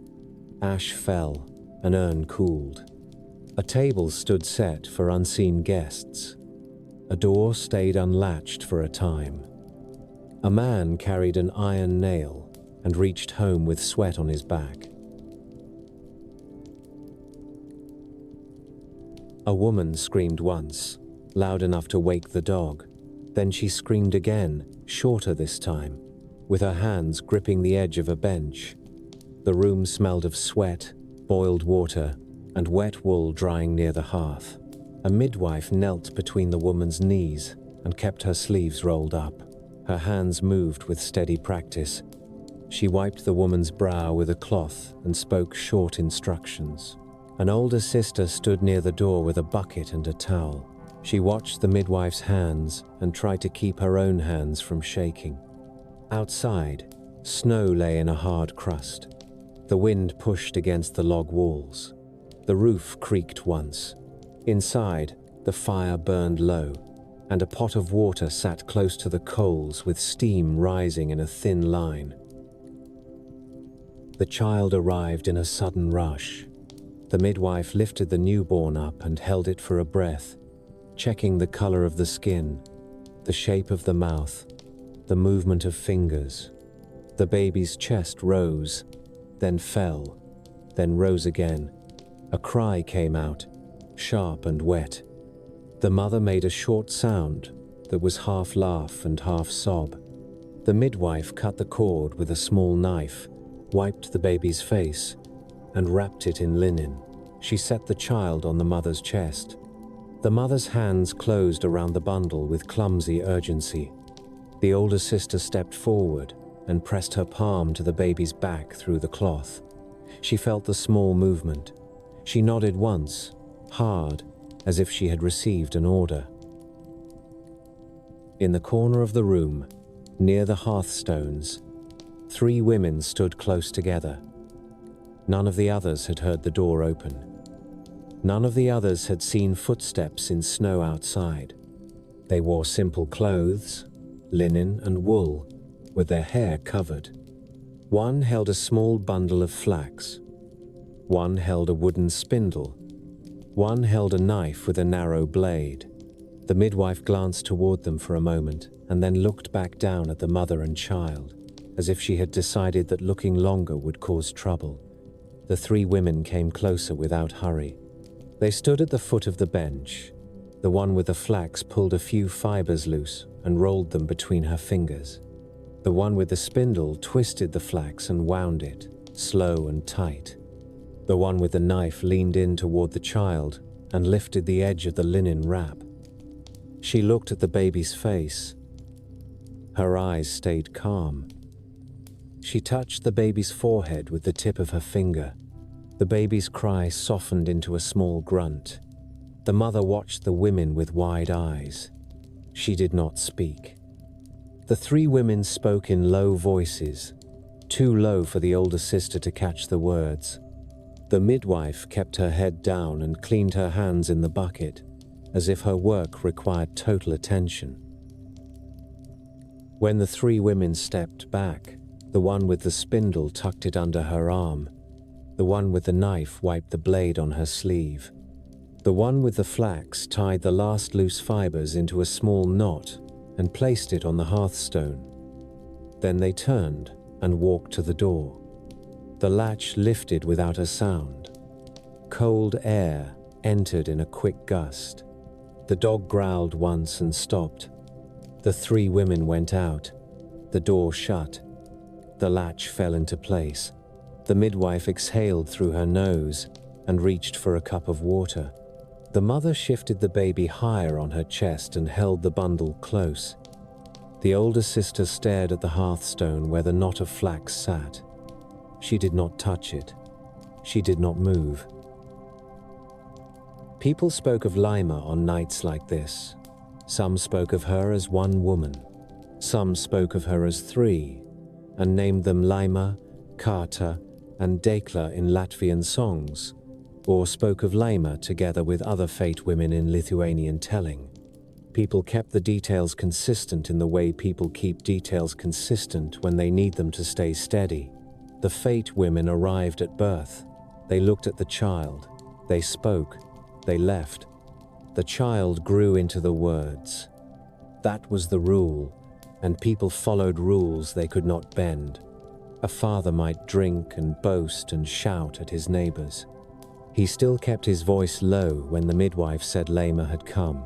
Ash fell, an urn cooled. A table stood set for unseen guests. A door stayed unlatched for a time. A man carried an iron nail and reached home with sweat on his back. A woman screamed once, loud enough to wake the dog. Then she screamed again, shorter this time, with her hands gripping the edge of a bench. The room smelled of sweat, boiled water, and wet wool drying near the hearth. A midwife knelt between the woman's knees and kept her sleeves rolled up. Her hands moved with steady practice. She wiped the woman's brow with a cloth and spoke short instructions. An older sister stood near the door with a bucket and a towel. She watched the midwife's hands and tried to keep her own hands from shaking. Outside, snow lay in a hard crust. The wind pushed against the log walls. The roof creaked once. Inside, the fire burned low, and a pot of water sat close to the coals with steam rising in a thin line. The child arrived in a sudden rush. The midwife lifted the newborn up and held it for a breath, checking the color of the skin, the shape of the mouth, the movement of fingers. The baby's chest rose, then fell, then rose again. A cry came out, sharp and wet. The mother made a short sound that was half laugh and half sob. The midwife cut the cord with a small knife, wiped the baby's face, and wrapped it in linen. She set the child on the mother's chest. The mother's hands closed around the bundle with clumsy urgency. The older sister stepped forward and pressed her palm to the baby's back through the cloth. She felt the small movement. She nodded once, hard, as if she had received an order. In the corner of the room, near the hearthstones, 3 women stood close together. None of the others had heard the door open. None of the others had seen footsteps in snow outside. They wore simple clothes, linen and wool, with their hair covered. One held a small bundle of flax. One held a wooden spindle. One held a knife with a narrow blade. The midwife glanced toward them for a moment and then looked back down at the mother and child, as if she had decided that looking longer would cause trouble. The three women came closer without hurry. They stood at the foot of the bench. The one with the flax pulled a few fibers loose and rolled them between her fingers. The one with the spindle twisted the flax and wound it, slow and tight. The one with the knife leaned in toward the child and lifted the edge of the linen wrap. She looked at the baby's face. Her eyes stayed calm. She touched the baby's forehead with the tip of her finger. The baby's cry softened into a small grunt. The mother watched the women with wide eyes. She did not speak. The three women spoke in low voices, too low for the older sister to catch the words. The midwife kept her head down and cleaned her hands in the bucket, as if her work required total attention. When the three women stepped back, the one with the spindle tucked it under her arm. The one with the knife wiped the blade on her sleeve. The one with the flax tied the last loose fibers into a small knot and placed it on the hearthstone. Then they turned and walked to the door. The latch lifted without a sound. Cold air entered in a quick gust. The dog growled once and stopped. The three women went out. The door shut. The latch fell into place. The midwife exhaled through her nose and reached for a cup of water. The mother shifted the baby higher on her chest and held the bundle close. The older sister stared at the hearthstone where the knot of flax sat. She did not touch it. She did not move. People spoke of Lima on nights like this. Some spoke of her as one woman. Some spoke of her as three, and named them Lima, Kata, and Dekla in Latvian songs, or spoke of Lima together with other fate women in Lithuanian telling. People kept the details consistent in the way people keep details consistent when they need them to stay steady. The fate women arrived at birth. They looked at the child. They spoke. They left. The child grew into the words. That was the rule, and people followed rules they could not bend. A father might drink and boast and shout at his neighbors. He still kept his voice low when the midwife said Lema had come.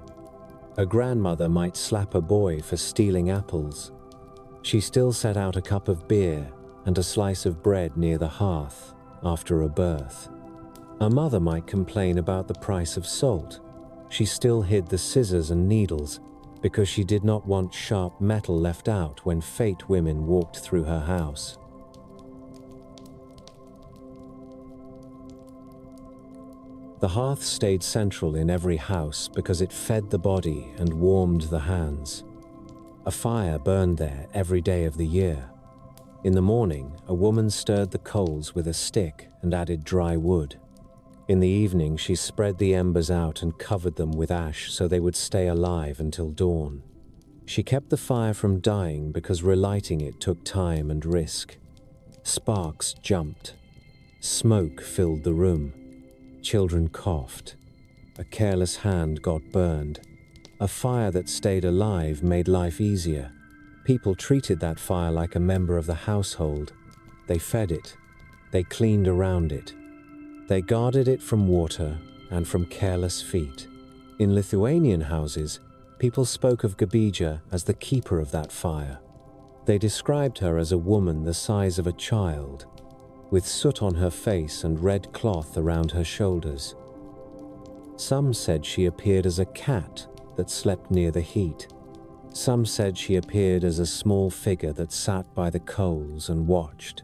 A grandmother might slap a boy for stealing apples. She still set out a cup of beer and a slice of bread near the hearth after a birth. A mother might complain about the price of salt. She still hid the scissors and needles because she did not want sharp metal left out when fate women walked through her house. The hearth stayed central in every house because it fed the body and warmed the hands. A fire burned there every day of the year. In the morning, a woman stirred the coals with a stick and added dry wood. In the evening, she spread the embers out and covered them with ash so they would stay alive until dawn. She kept the fire from dying because relighting it took time and risk. Sparks jumped. Smoke filled the room. Children coughed. A careless hand got burned. A fire that stayed alive made life easier. People treated that fire like a member of the household. They fed it. They cleaned around it. They guarded it from water and from careless feet. In Lithuanian houses, people spoke of Gabija as the keeper of that fire. They described her as a woman the size of a child, with soot on her face and red cloth around her shoulders. Some said she appeared as a cat that slept near the heat. Some said she appeared as a small figure that sat by the coals and watched.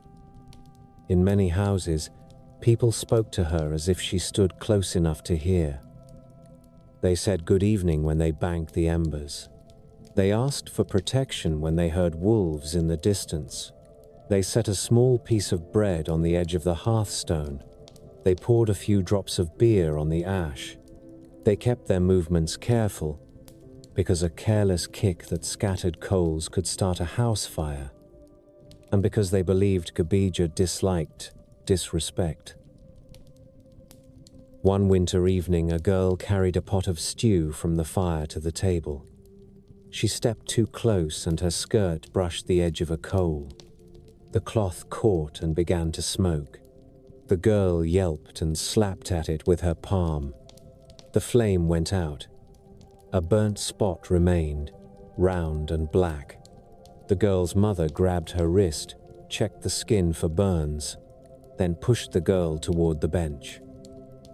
In many houses, people spoke to her as if she stood close enough to hear. They said good evening when they banked the embers. They asked for protection when they heard wolves in the distance. They set a small piece of bread on the edge of the hearthstone. They poured a few drops of beer on the ash. They kept their movements careful, because a careless kick that scattered coals could start a house fire, and because they believed Gabija disliked disrespect. One winter evening, a girl carried a pot of stew from the fire to the table. She stepped too close and her skirt brushed the edge of a coal. The cloth caught and began to smoke. The girl yelped and slapped at it with her palm. The flame went out. A burnt spot remained, round and black. The girl's mother grabbed her wrist, checked the skin for burns, then pushed the girl toward the bench.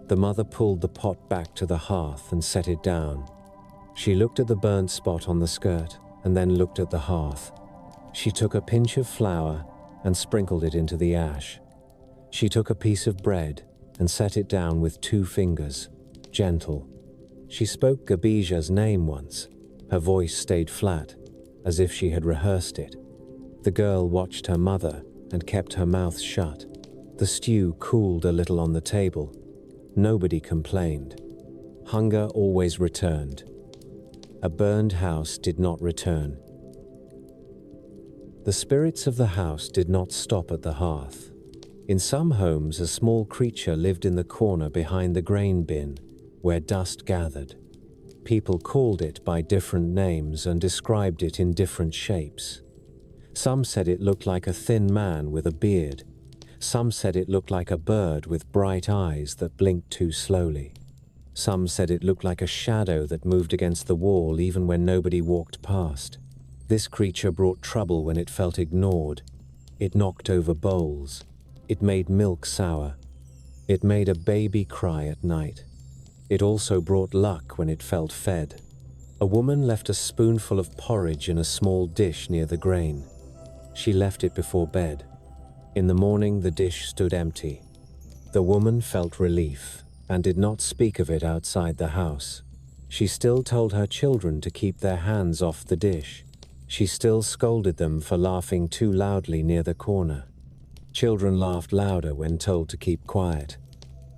The mother pulled the pot back to the hearth and set it down. She looked at the burnt spot on the skirt and then looked at the hearth. She took a pinch of flour and sprinkled it into the ash. She took a piece of bread and set it down with 2 fingers, gentle. She spoke Gabija's name once. Her voice stayed flat, as if she had rehearsed it. The girl watched her mother and kept her mouth shut. The stew cooled a little on the table. Nobody complained. Hunger always returned. A burned house did not return. The spirits of the house did not stop at the hearth. In some homes, a small creature lived in the corner behind the grain bin, where dust gathered. People called it by different names and described it in different shapes. Some said it looked like a thin man with a beard. Some said it looked like a bird with bright eyes that blinked too slowly. Some said it looked like a shadow that moved against the wall even when nobody walked past. This creature brought trouble when it felt ignored. It knocked over bowls. It made milk sour. It made a baby cry at night. It also brought luck when it felt fed. A woman left a spoonful of porridge in a small dish near the grain. She left it before bed. In the morning, the dish stood empty. The woman felt relief and did not speak of it outside the house. She still told her children to keep their hands off the dish. She still scolded them for laughing too loudly near the corner. Children laughed louder when told to keep quiet,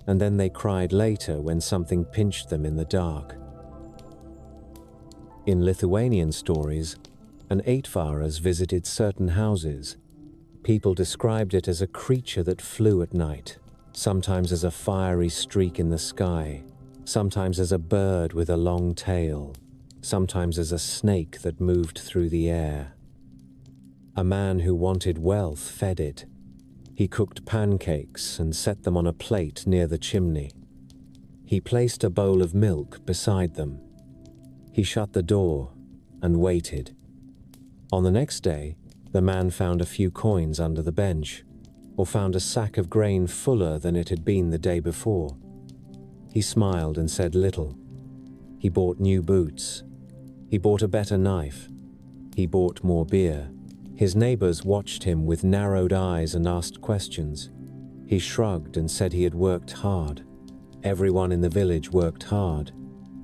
and then they cried later when something pinched them in the dark. In Lithuanian stories, an Aitvaras visited certain houses. People described it as a creature that flew at night, sometimes as a fiery streak in the sky, sometimes as a bird with a long tail, sometimes as a snake that moved through the air. A man who wanted wealth fed it. He cooked pancakes and set them on a plate near the chimney. He placed a bowl of milk beside them. He shut the door and waited. On the next day, the man found a few coins under the bench, or found a sack of grain fuller than it had been the day before. He smiled and said little. He bought new boots. He bought a better knife. He bought more beer. His neighbors watched him with narrowed eyes and asked questions. He shrugged and said he had worked hard. Everyone in the village worked hard.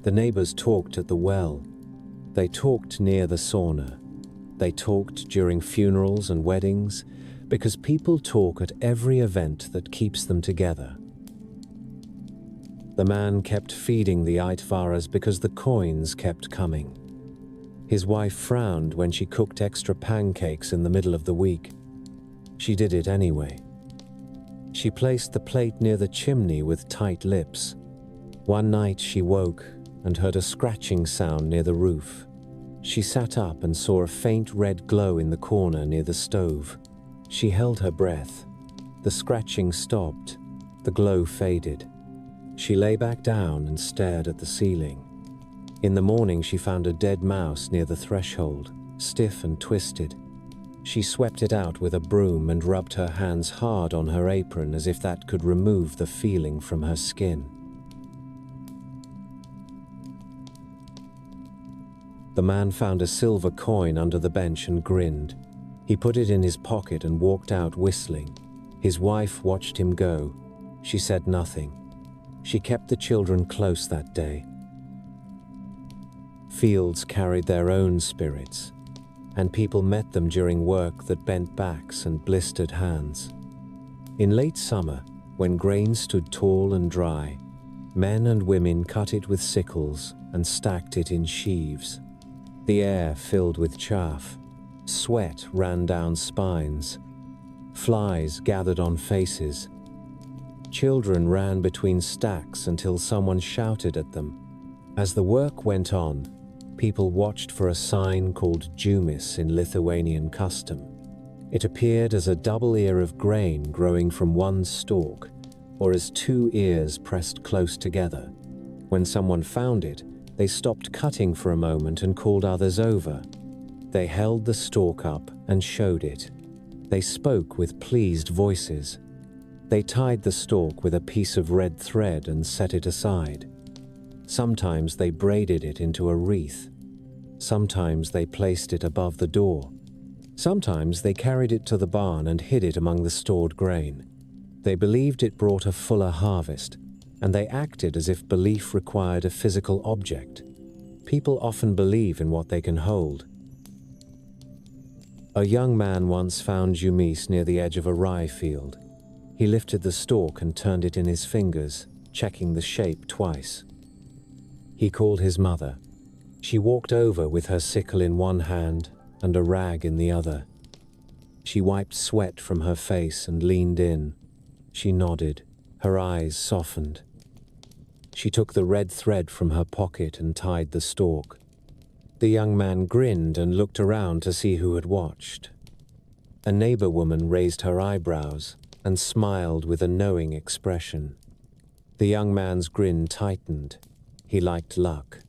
The neighbors talked at the well. They talked near the sauna. They talked during funerals and weddings, because people talk at every event that keeps them together. The man kept feeding the Aitvaras because the coins kept coming. His wife frowned when she cooked extra pancakes in the middle of the week. She did it anyway. She placed the plate near the chimney with tight lips. One night she woke and heard a scratching sound near the roof. She sat up and saw a faint red glow in the corner near the stove. She held her breath. The scratching stopped. The glow faded. She lay back down and stared at the ceiling. In the morning, she found a dead mouse near the threshold, stiff and twisted. She swept it out with a broom and rubbed her hands hard on her apron as if that could remove the feeling from her skin. The man found a silver coin under the bench and grinned. He put it in his pocket and walked out whistling. His wife watched him go. She said nothing. She kept the children close that day. Fields carried their own spirits, and people met them during work that bent backs and blistered hands. In late summer, when grain stood tall and dry, men and women cut it with sickles and stacked it in sheaves. The air filled with chaff. Sweat ran down spines. Flies gathered on faces. Children ran between stacks until someone shouted at them. As the work went on, people watched for a sign called jumis in Lithuanian custom. It appeared as a double ear of grain growing from one stalk, or as two ears pressed close together. When someone found it, they stopped cutting for a moment and called others over. They held the stalk up and showed it. They spoke with pleased voices. They tied the stalk with a piece of red thread and set it aside. Sometimes they braided it into a wreath. Sometimes they placed it above the door. Sometimes they carried it to the barn and hid it among the stored grain. They believed it brought a fuller harvest, and they acted as if belief required a physical object. People often believe in what they can hold. A young man once found jumis near the edge of a rye field. He lifted the stalk and turned it in his fingers, checking the shape twice. He called his mother. She walked over with her sickle in one hand and a rag in the other. She wiped sweat from her face and leaned in. She nodded. Her eyes softened. She took the red thread from her pocket and tied the stalk. The young man grinned and looked around to see who had watched. A neighbor woman raised her eyebrows and smiled with a knowing expression. The young man's grin tightened. He liked luck.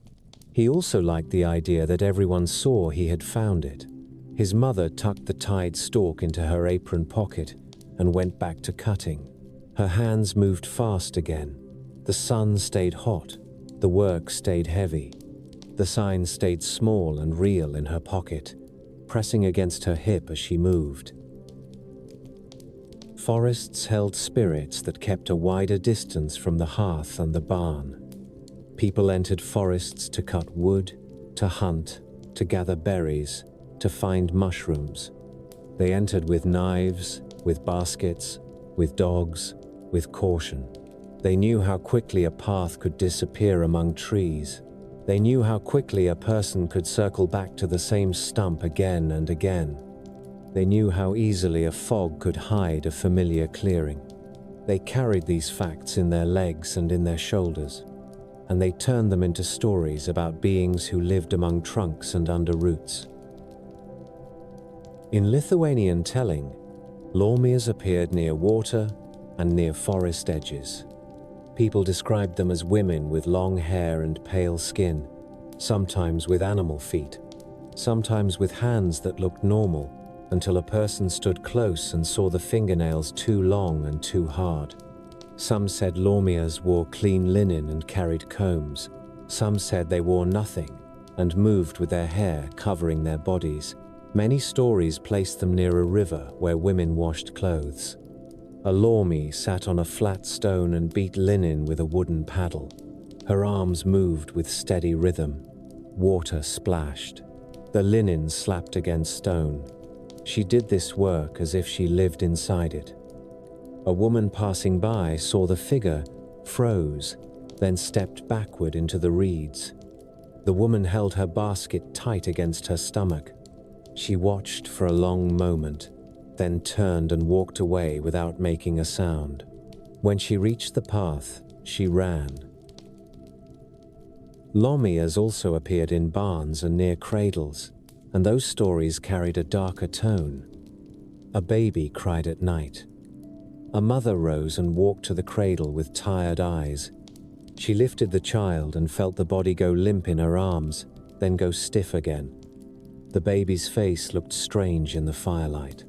He also liked the idea that everyone saw he had found it. His mother tucked the tied stalk into her apron pocket and went back to cutting. Her hands moved fast again. The sun stayed hot. The work stayed heavy. The sign stayed small and real in her pocket, pressing against her hip as she moved. Forests held spirits that kept a wider distance from the hearth and the barn. People entered forests to cut wood, to hunt, to gather berries, to find mushrooms. They entered with knives, with baskets, with dogs, with caution. They knew how quickly a path could disappear among trees. They knew how quickly a person could circle back to the same stump again and again. They knew how easily a fog could hide a familiar clearing. They carried these facts in their legs and in their shoulders, and they turned them into stories about beings who lived among trunks and under roots. In Lithuanian telling, Lormias appeared near water and near forest edges. People described them as women with long hair and pale skin, sometimes with animal feet, sometimes with hands that looked normal, until a person stood close and saw the fingernails too long and too hard. Some said Lormias wore clean linen and carried combs. Some said they wore nothing and moved with their hair covering their bodies. Many stories placed them near a river where women washed clothes. A Lormi sat on a flat stone and beat linen with a wooden paddle. Her arms moved with steady rhythm. Water splashed. The linen slapped against stone. She did this work as if she lived inside it. A woman passing by saw the figure, froze, then stepped backward into the reeds. The woman held her basket tight against her stomach. She watched for a long moment, then turned and walked away without making a sound. When she reached the path, she ran. Lormias also appeared in barns and near cradles, and those stories carried a darker tone. A baby cried at night. A mother rose and walked to the cradle with tired eyes. She lifted the child and felt the body go limp in her arms, then go stiff again. The baby's face looked strange in the firelight.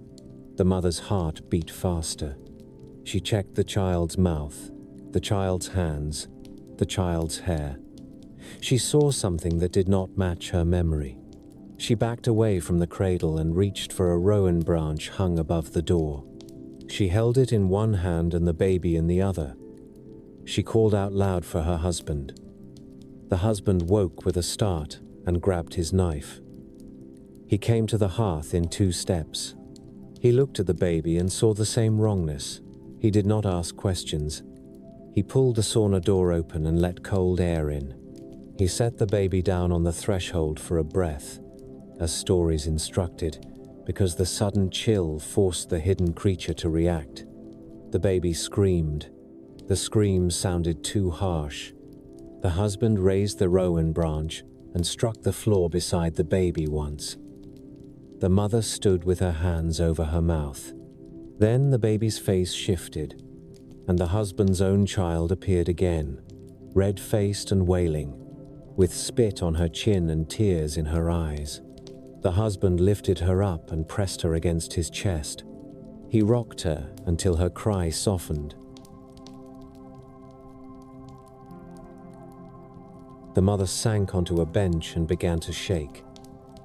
The mother's heart beat faster. She checked the child's mouth, the child's hands, the child's hair. She saw something that did not match her memory. She backed away from the cradle and reached for a rowan branch hung above the door. She held it in one hand and the baby in the other. She called out loud for her husband. The husband woke with a start and grabbed his knife. He came to the hearth in 2 steps. He looked at the baby and saw the same wrongness. He did not ask questions. He pulled the sauna door open and let cold air in. He set the baby down on the threshold for a breath, as stories instructed, because the sudden chill forced the hidden creature to react. The baby screamed. The screams sounded too harsh. The husband raised the rowan branch and struck the floor beside the baby once. The mother stood with her hands over her mouth. Then the baby's face shifted, and the husband's own child appeared again, red-faced and wailing, with spit on her chin and tears in her eyes. The husband lifted her up and pressed her against his chest. He rocked her until her cry softened. The mother sank onto a bench and began to shake.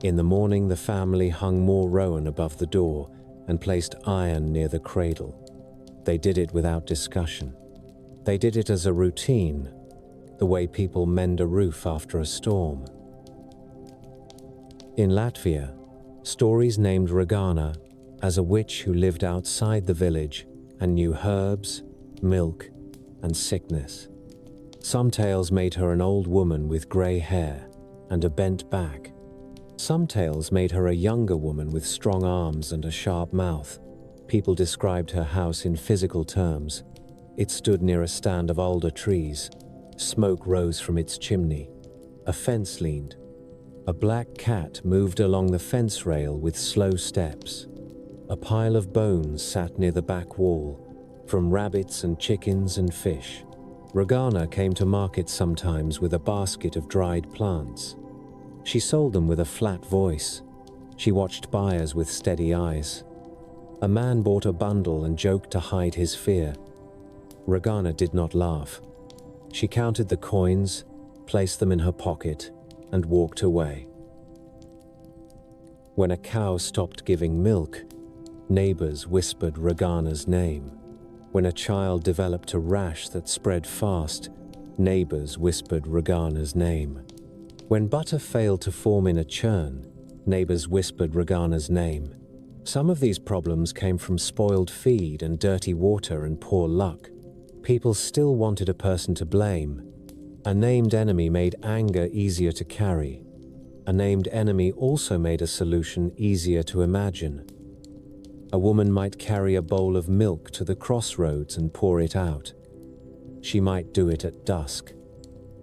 In the morning, the family hung more rowan above the door and placed iron near the cradle. They did it without discussion. They did it as a routine, the way people mend a roof after a storm. In Latvia, stories named Ragana as a witch who lived outside the village and knew herbs, milk, and sickness. Some tales made her an old woman with grey hair and a bent back. Some tales made her a younger woman with strong arms and a sharp mouth. People described her house in physical terms. It stood near a stand of alder trees. Smoke rose from its chimney. A fence leaned. A black cat moved along the fence rail with slow steps. A pile of bones sat near the back wall, from rabbits and chickens and fish. Ragana came to market sometimes with a basket of dried plants. She sold them with a flat voice. She watched buyers with steady eyes. A man bought a bundle and joked to hide his fear. Ragana did not laugh. She counted the coins, placed them in her pocket, and walked away. When a cow stopped giving milk, neighbors whispered Ragana's name. When a child developed a rash that spread fast, neighbors whispered Ragana's name. When butter failed to form in a churn, neighbors whispered Ragana's name. Some of these problems came from spoiled feed and dirty water and poor luck. People still wanted a person to blame. A named enemy made anger easier to carry. A named enemy also made a solution easier to imagine. A woman might carry a bowl of milk to the crossroads and pour it out. She might do it at dusk.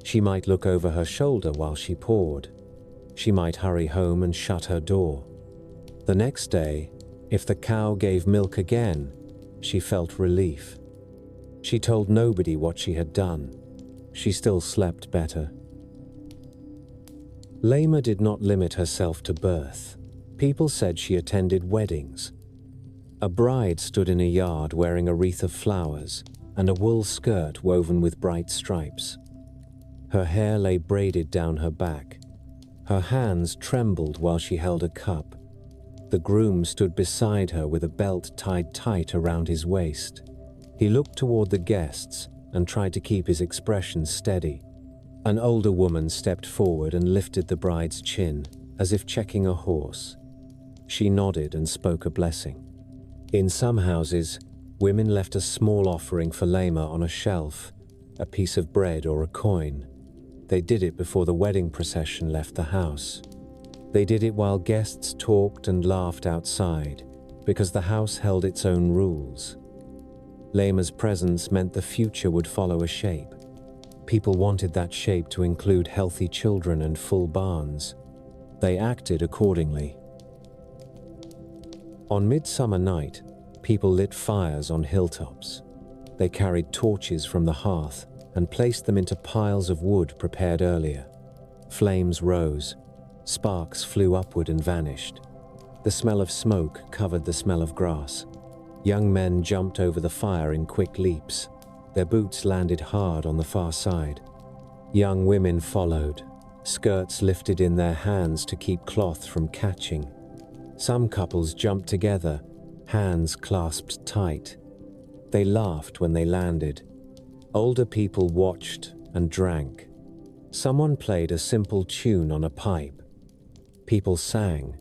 She might look over her shoulder while she poured. She might hurry home and shut her door. The next day, if the cow gave milk again, she felt relief. She told nobody what she had done. She still slept better. Lema did not limit herself to birth. People said she attended weddings. A bride stood in a yard wearing a wreath of flowers and a wool skirt woven with bright stripes. Her hair lay braided down her back. Her hands trembled while she held a cup. The groom stood beside her with a belt tied tight around his waist. He looked toward the guests and tried to keep his expression steady. An older woman stepped forward and lifted the bride's chin, as if checking a horse. She nodded and spoke a blessing. In some houses, women left a small offering for Lema on a shelf, a piece of bread or a coin. They did it before the wedding procession left the house. They did it while guests talked and laughed outside, because the house held its own rules. Lema's presence meant the future would follow a shape. People wanted that shape to include healthy children and full barns. They acted accordingly. On midsummer night, people lit fires on hilltops. They carried torches from the hearth and placed them into piles of wood prepared earlier. Flames rose. Sparks flew upward and vanished. The smell of smoke covered the smell of grass. Young men jumped over the fire in quick leaps. Their boots landed hard on the far side. Young women followed, skirts lifted in their hands to keep cloth from catching. Some couples jumped together, hands clasped tight. They laughed when they landed. Older people watched and drank. Someone played a simple tune on a pipe. People sang.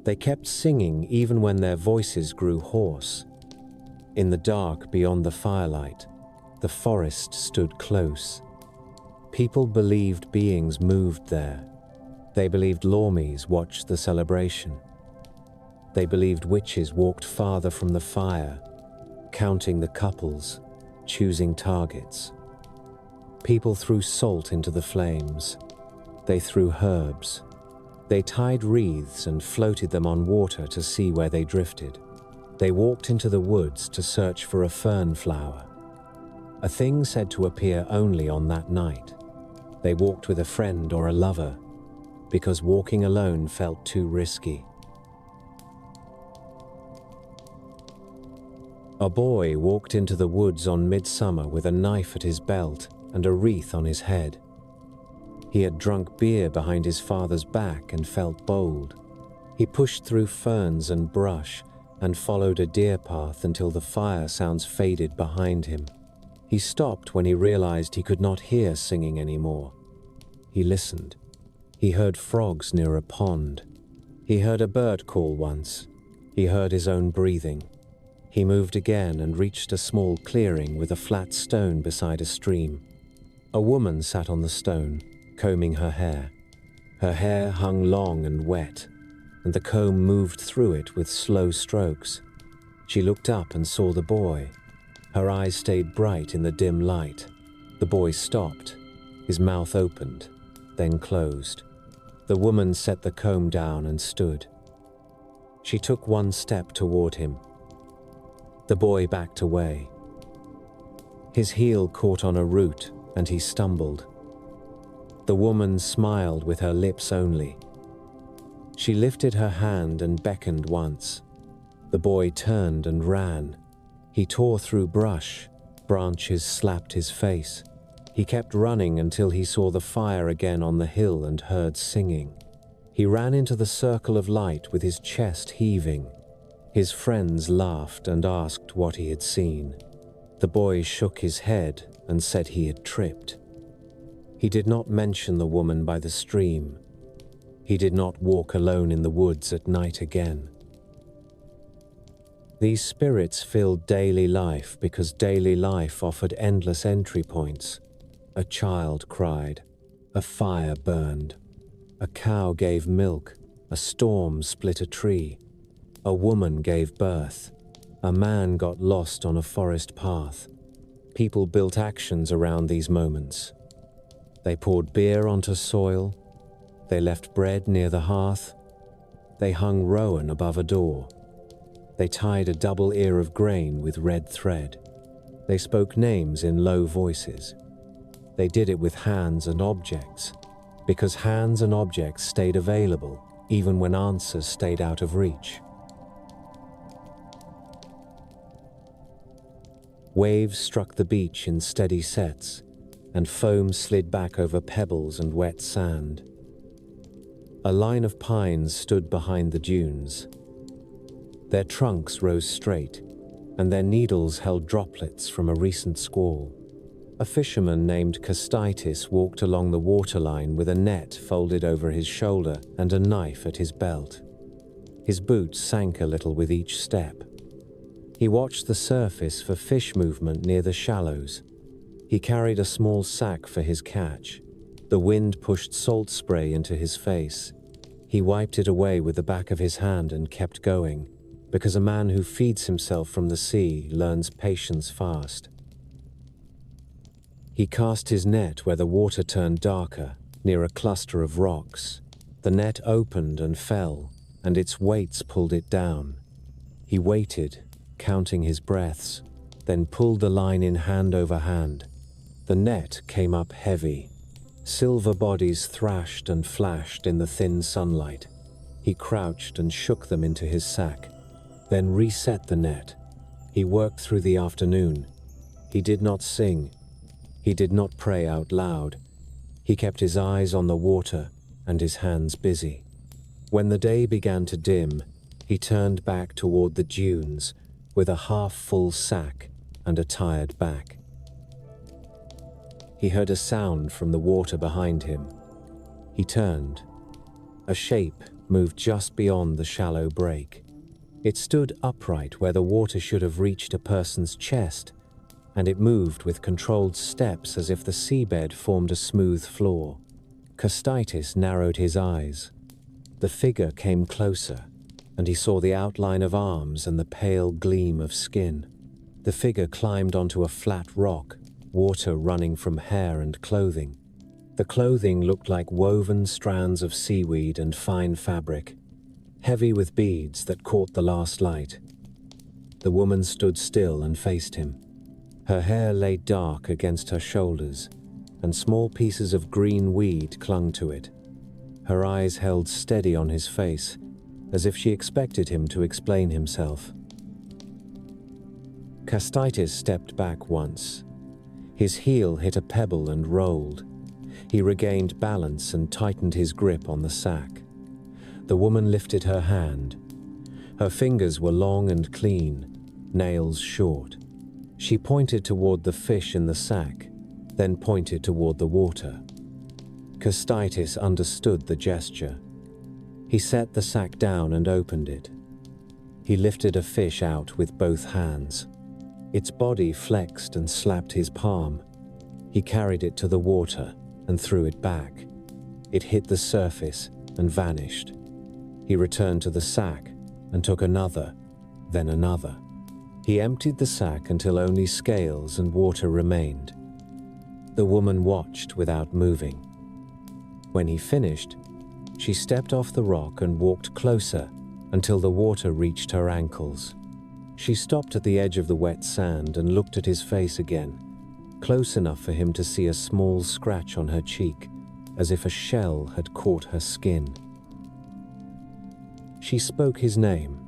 They kept singing even when their voices grew hoarse. In the dark beyond the firelight, the forest stood close. People believed beings moved there. They believed lormies watched the celebration. They believed witches walked farther from the fire, counting the couples, choosing targets. People threw salt into the flames. They threw herbs. They tied wreaths and floated them on water to see where they drifted. They walked into the woods to search for a fern flower, a thing said to appear only on that night. They walked with a friend or a lover, because walking alone felt too risky. A boy walked into the woods on midsummer with a knife at his belt and a wreath on his head. He had drunk beer behind his father's back and felt bold. He pushed through ferns and brush and followed a deer path until the fire sounds faded behind him. He stopped when he realized he could not hear singing anymore. He listened. He heard frogs near a pond. He heard a bird call once. He heard his own breathing. He moved again and reached a small clearing with a flat stone beside a stream. A woman sat on the stone, combing her hair. Her hair hung long and wet, and the comb moved through it with slow strokes. She looked up and saw the boy. Her eyes stayed bright in the dim light. The boy stopped. His mouth opened, then closed. The woman set the comb down and stood. She took one step toward him. The boy backed away. His heel caught on a root, and he stumbled. The woman smiled with her lips only. She lifted her hand and beckoned once. The boy turned and ran. He tore through brush. Branches slapped his face. He kept running until he saw the fire again on the hill and heard singing. He ran into the circle of light with his chest heaving. His friends laughed and asked what he had seen. The boy shook his head and said he had tripped. He did not mention the woman by the stream. He did not walk alone in the woods at night again. These spirits filled daily life because daily life offered endless entry points. A child cried. A fire burned. A cow gave milk. A storm split a tree. A woman gave birth. A man got lost on a forest path. People built actions around these moments. They poured beer onto soil. They left bread near the hearth. They hung rowan above a door. They tied a double ear of grain with red thread. They spoke names in low voices. They did it with hands and objects, because hands and objects stayed available even when answers stayed out of reach. Waves struck the beach in steady sets, and foam slid back over pebbles and wet sand. A line of pines stood behind the dunes. Their trunks rose straight, and their needles held droplets from a recent squall. A fisherman named Kostaitis walked along the waterline with a net folded over his shoulder and a knife at his belt. His boots sank a little with each step. He watched the surface for fish movement near the shallows. He carried a small sack for his catch. The wind pushed salt spray into his face. He wiped it away with the back of his hand and kept going, because a man who feeds himself from the sea learns patience fast. He cast his net where the water turned darker, near a cluster of rocks. The net opened and fell, and its weights pulled it down. He waited, counting his breaths, then pulled the line in hand over hand. The net came up heavy. Silver bodies thrashed and flashed in the thin sunlight. He crouched and shook them into his sack, then reset the net. He worked through the afternoon. He did not sing. He did not pray out loud. He kept his eyes on the water and his hands busy. When the day began to dim, he turned back toward the dunes with a half-full sack and a tired back. He heard a sound from the water behind him. He turned. A shape moved just beyond the shallow break. It stood upright where the water should have reached a person's chest, and it moved with controlled steps as if the seabed formed a smooth floor. Kostaitis narrowed his eyes. The figure came closer, and he saw the outline of arms and the pale gleam of skin. The figure climbed onto a flat rock, water running from hair and clothing. The clothing looked like woven strands of seaweed and fine fabric, heavy with beads that caught the last light. The woman stood still and faced him. Her hair lay dark against her shoulders, and small pieces of green weed clung to it. Her eyes held steady on his face, as if she expected him to explain himself. Kęstutis stepped back once. His heel hit a pebble and rolled. He regained balance and tightened his grip on the sack. The woman lifted her hand. Her fingers were long and clean, nails short. She pointed toward the fish in the sack, then pointed toward the water. Kęstutis understood the gesture. He set the sack down and opened it. He lifted a fish out with both hands. Its body flexed and slapped his palm. He carried it to the water and threw it back. It hit the surface and vanished. He returned to the sack and took another, then another. He emptied the sack until only scales and water remained. The woman watched without moving. When he finished, she stepped off the rock and walked closer until the water reached her ankles. She stopped at the edge of the wet sand and looked at his face again, close enough for him to see a small scratch on her cheek, as if a shell had caught her skin. She spoke his name.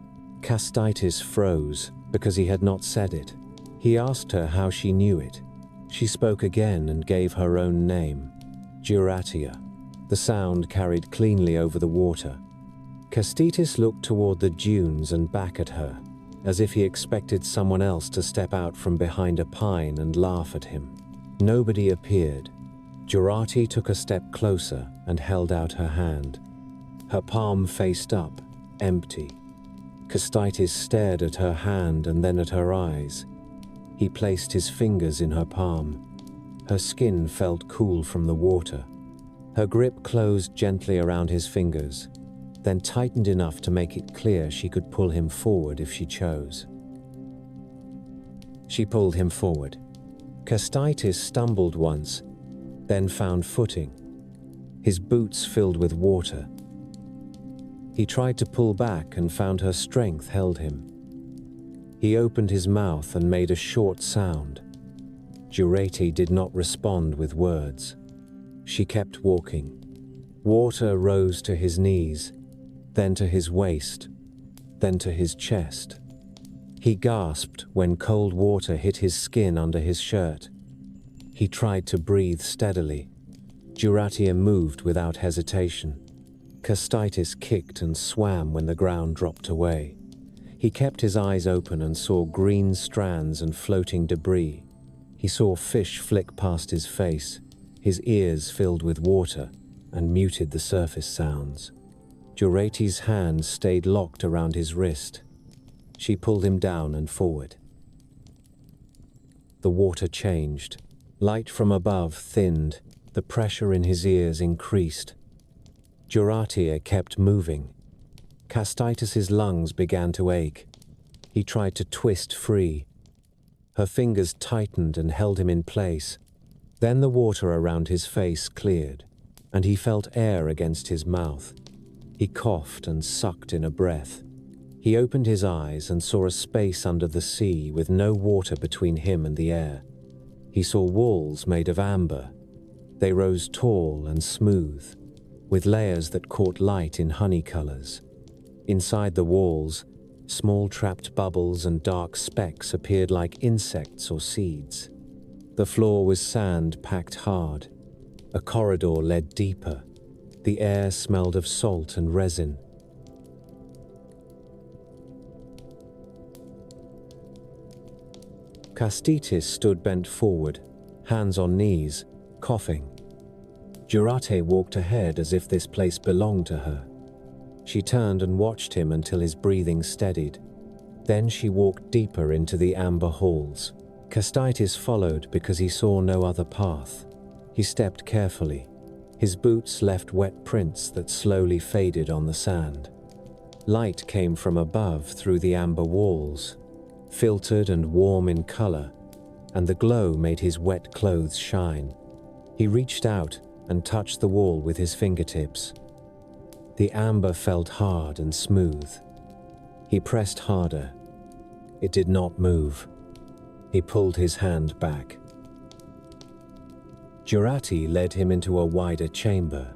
Kęstutis froze because he had not said it. He asked her how she knew it. She spoke again and gave her own name, Juratia. The sound carried cleanly over the water. Kęstutis looked toward the dunes and back at her, as if he expected someone else to step out from behind a pine and laugh at him. Nobody appeared. Jurati took a step closer and held out her hand. Her palm faced up, empty. Kęstutis stared at her hand and then at her eyes. He placed his fingers in her palm. Her skin felt cool from the water. Her grip closed gently around his fingers, then tightened enough to make it clear she could pull him forward if she chose. She pulled him forward. Kęstutis stumbled once, then found footing. His boots filled with water. He tried to pull back and found her strength held him. He opened his mouth and made a short sound. Jurati did not respond with words. She kept walking. Water rose to his knees, then to his waist, then to his chest. He gasped when cold water hit his skin under his shirt. He tried to breathe steadily. Juratia moved without hesitation. Kęstutis kicked and swam when the ground dropped away. He kept his eyes open and saw green strands and floating debris. He saw fish flick past his face, his ears filled with water, and muted the surface sounds. Jurati's hand stayed locked around his wrist. She pulled him down and forward. The water changed. Light from above thinned. The pressure in his ears increased. Juratia kept moving. Kęstutis's lungs began to ache. He tried to twist free. Her fingers tightened and held him in place. Then the water around his face cleared, and he felt air against his mouth. He coughed and sucked in a breath. He opened his eyes and saw a space under the sea with no water between him and the air. He saw walls made of amber. They rose tall and smooth, with layers that caught light in honey colors. Inside the walls, small trapped bubbles and dark specks appeared like insects or seeds. The floor was sand packed hard. A corridor led deeper. The air smelled of salt and resin. Kęstutis stood bent forward, hands on knees, coughing. Jurati walked ahead as if this place belonged to her. She turned and watched him until his breathing steadied. Then she walked deeper into the amber halls. Kęstutis followed because he saw no other path. He stepped carefully. His boots left wet prints that slowly faded on the sand. Light came from above through the amber walls. filtered and warm in color, and the glow made his wet clothes shine. He reached out and touched the wall with his fingertips. The amber felt hard and smooth. He pressed harder. It did not move. He pulled his hand back. Jurati led him into a wider chamber.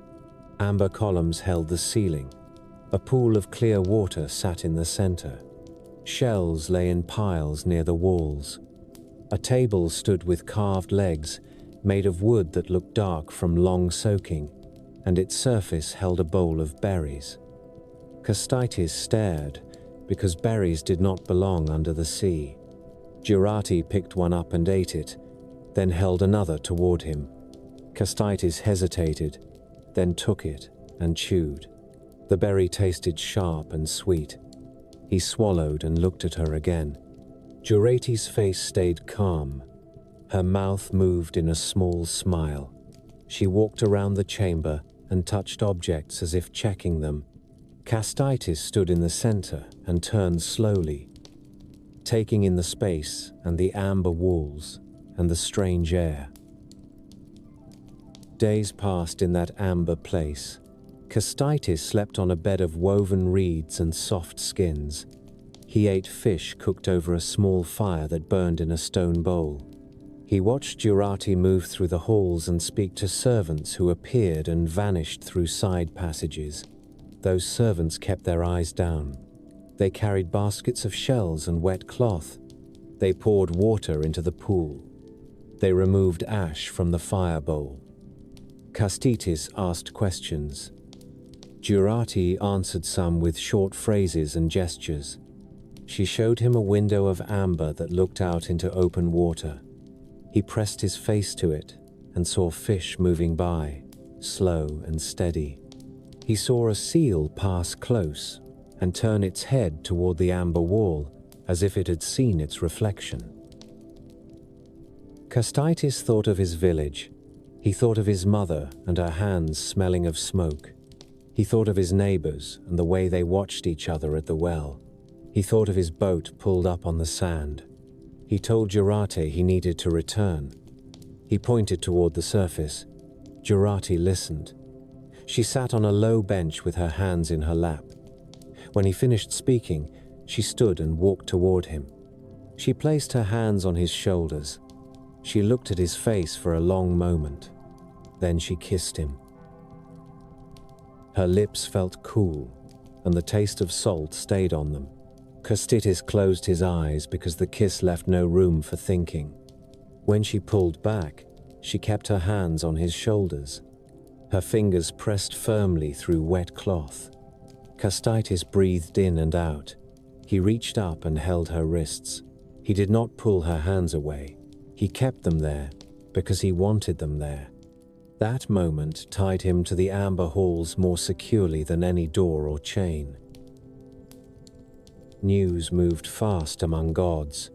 Amber columns held the ceiling. A pool of clear water sat in the center. Shells lay in piles near the walls. A table stood with carved legs made of wood that looked dark from long soaking, and its surface held a bowl of berries. Kęstutis stared, because berries did not belong under the sea. Jurati picked one up and ate it, then held another toward him. Kęstutis hesitated, then took it and chewed. The berry tasted sharp and sweet. He swallowed and looked at her again. Jurati's face stayed calm. Her mouth moved in a small smile. She walked around the chamber and touched objects as if checking them. Kęstutis stood in the center and turned slowly, taking in the space and the amber walls and the strange air. Days passed in that amber place. Kęstutis slept on a bed of woven reeds and soft skins. He ate fish cooked over a small fire that burned in a stone bowl. He watched Jurati move through the halls and speak to servants who appeared and vanished through side passages. Those servants kept their eyes down. They carried baskets of shells and wet cloth. They poured water into the pool. They removed ash from the fire bowl. Kęstutis asked questions. Jurati answered some with short phrases and gestures. She showed him a window of amber that looked out into open water. He pressed his face to it and saw fish moving by, slow and steady. He saw a seal pass close and turn its head toward the amber wall as if it had seen its reflection. Kęstutis thought of his village. He thought of his mother and her hands smelling of smoke. He thought of his neighbors and the way they watched each other at the well. He thought of his boat pulled up on the sand. He told Jurati he needed to return. He pointed toward the surface. Jurati listened. She sat on a low bench with her hands in her lap. When he finished speaking, she stood and walked toward him. She placed her hands on his shoulders. She looked at his face for a long moment. Then she kissed him. Her lips felt cool, and the taste of salt stayed on them. Kęstutis closed his eyes because the kiss left no room for thinking. When she pulled back, she kept her hands on his shoulders. Her fingers pressed firmly through wet cloth. Kęstutis breathed in and out. He reached up and held her wrists. He did not pull her hands away. He kept them there because he wanted them there. That moment tied him to the amber halls more securely than any door or chain. News moved fast among gods.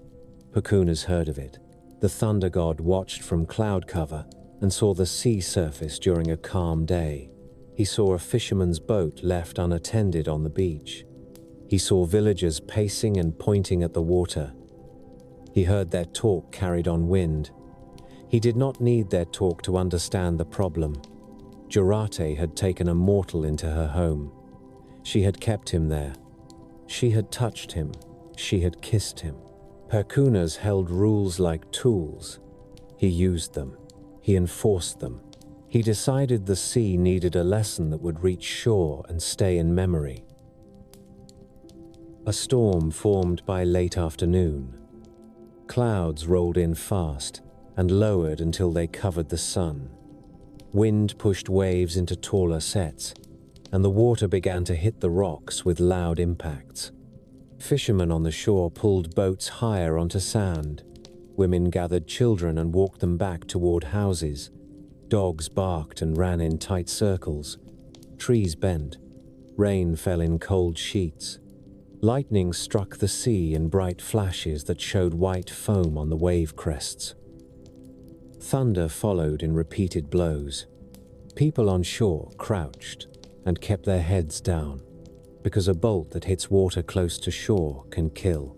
Perkunas heard of it. The thunder god watched from cloud cover and saw the sea surface during a calm day. He saw a fisherman's boat left unattended on the beach. He saw villagers pacing and pointing at the water. He heard their talk carried on wind. He did not need their talk to understand the problem. Jurati had taken a mortal into her home. She had kept him there. She had touched him. She had kissed him. Perkunas held rules like tools. He used them. He enforced them. He decided the sea needed a lesson that would reach shore and stay in memory. A storm formed by late afternoon. Clouds rolled in fast and lowered until they covered the sun. Wind pushed waves into taller sets, and the water began to hit the rocks with loud impacts. Fishermen on the shore pulled boats higher onto sand. Women gathered children and walked them back toward houses. Dogs barked and ran in tight circles. Trees bent. Rain fell in cold sheets. Lightning struck the sea in bright flashes that showed white foam on the wave crests. Thunder followed in repeated blows. People on shore crouched and kept their heads down, because a bolt that hits water close to shore can kill.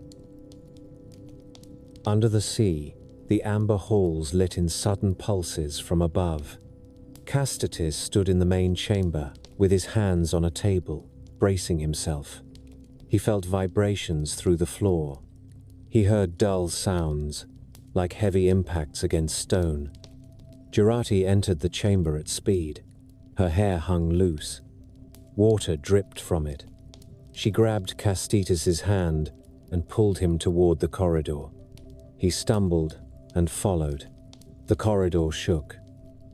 Under the sea, the amber halls lit in sudden pulses from above. Castitis stood in the main chamber, with his hands on a table, bracing himself. He felt vibrations through the floor. He heard dull sounds, like heavy impacts against stone. Jurati entered the chamber at speed. Her hair hung loose. Water dripped from it. She grabbed Castitis's hand and pulled him toward the corridor. He stumbled and followed. The corridor shook.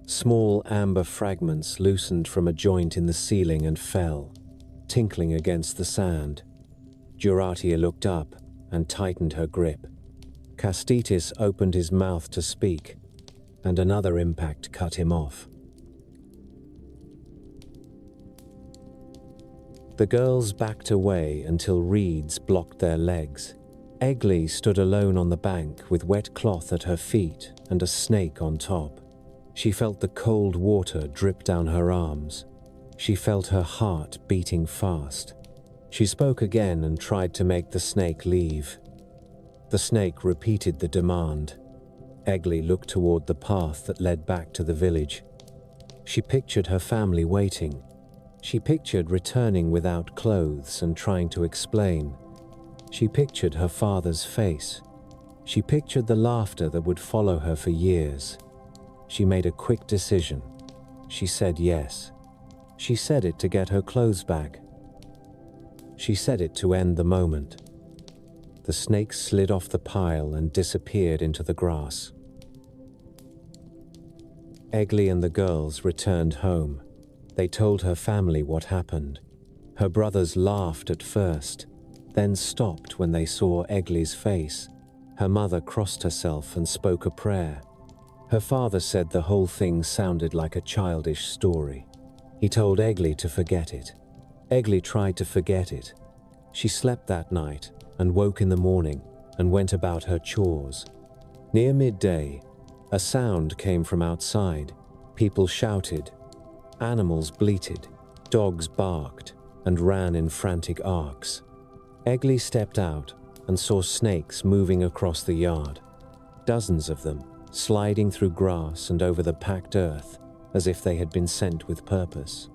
Small amber fragments loosened from a joint in the ceiling and fell, tinkling against the sand. Juratia looked up and tightened her grip. Castitis opened his mouth to speak, and another impact cut him off. The girls backed away until reeds blocked their legs. Egli stood alone on the bank with wet cloth at her feet and a snake on top. She felt the cold water drip down her arms. She felt her heart beating fast. She spoke again and tried to make the snake leave. The snake repeated the demand. Egli looked toward the path that led back to the village. She pictured her family waiting. She pictured returning without clothes and trying to explain. She pictured her father's face. She pictured the laughter that would follow her for years. She made a quick decision. She said yes. She said it to get her clothes back. She said it to end the moment. The snake slid off the pile and disappeared into the grass. Egli and the girls returned home. They told her family what happened. Her brothers laughed at first, then stopped when they saw Egli's face. Her mother crossed herself and spoke a prayer. Her father said the whole thing sounded like a childish story. He told Egli to forget it. Egli tried to forget it. She slept that night and woke in the morning and went about her chores. Near midday, a sound came from outside. People shouted. Animals bleated. Dogs barked and ran in frantic arcs. Egli stepped out and saw snakes moving across the yard. Dozens of them, sliding through grass and over the packed earth as if they had been sent with purpose.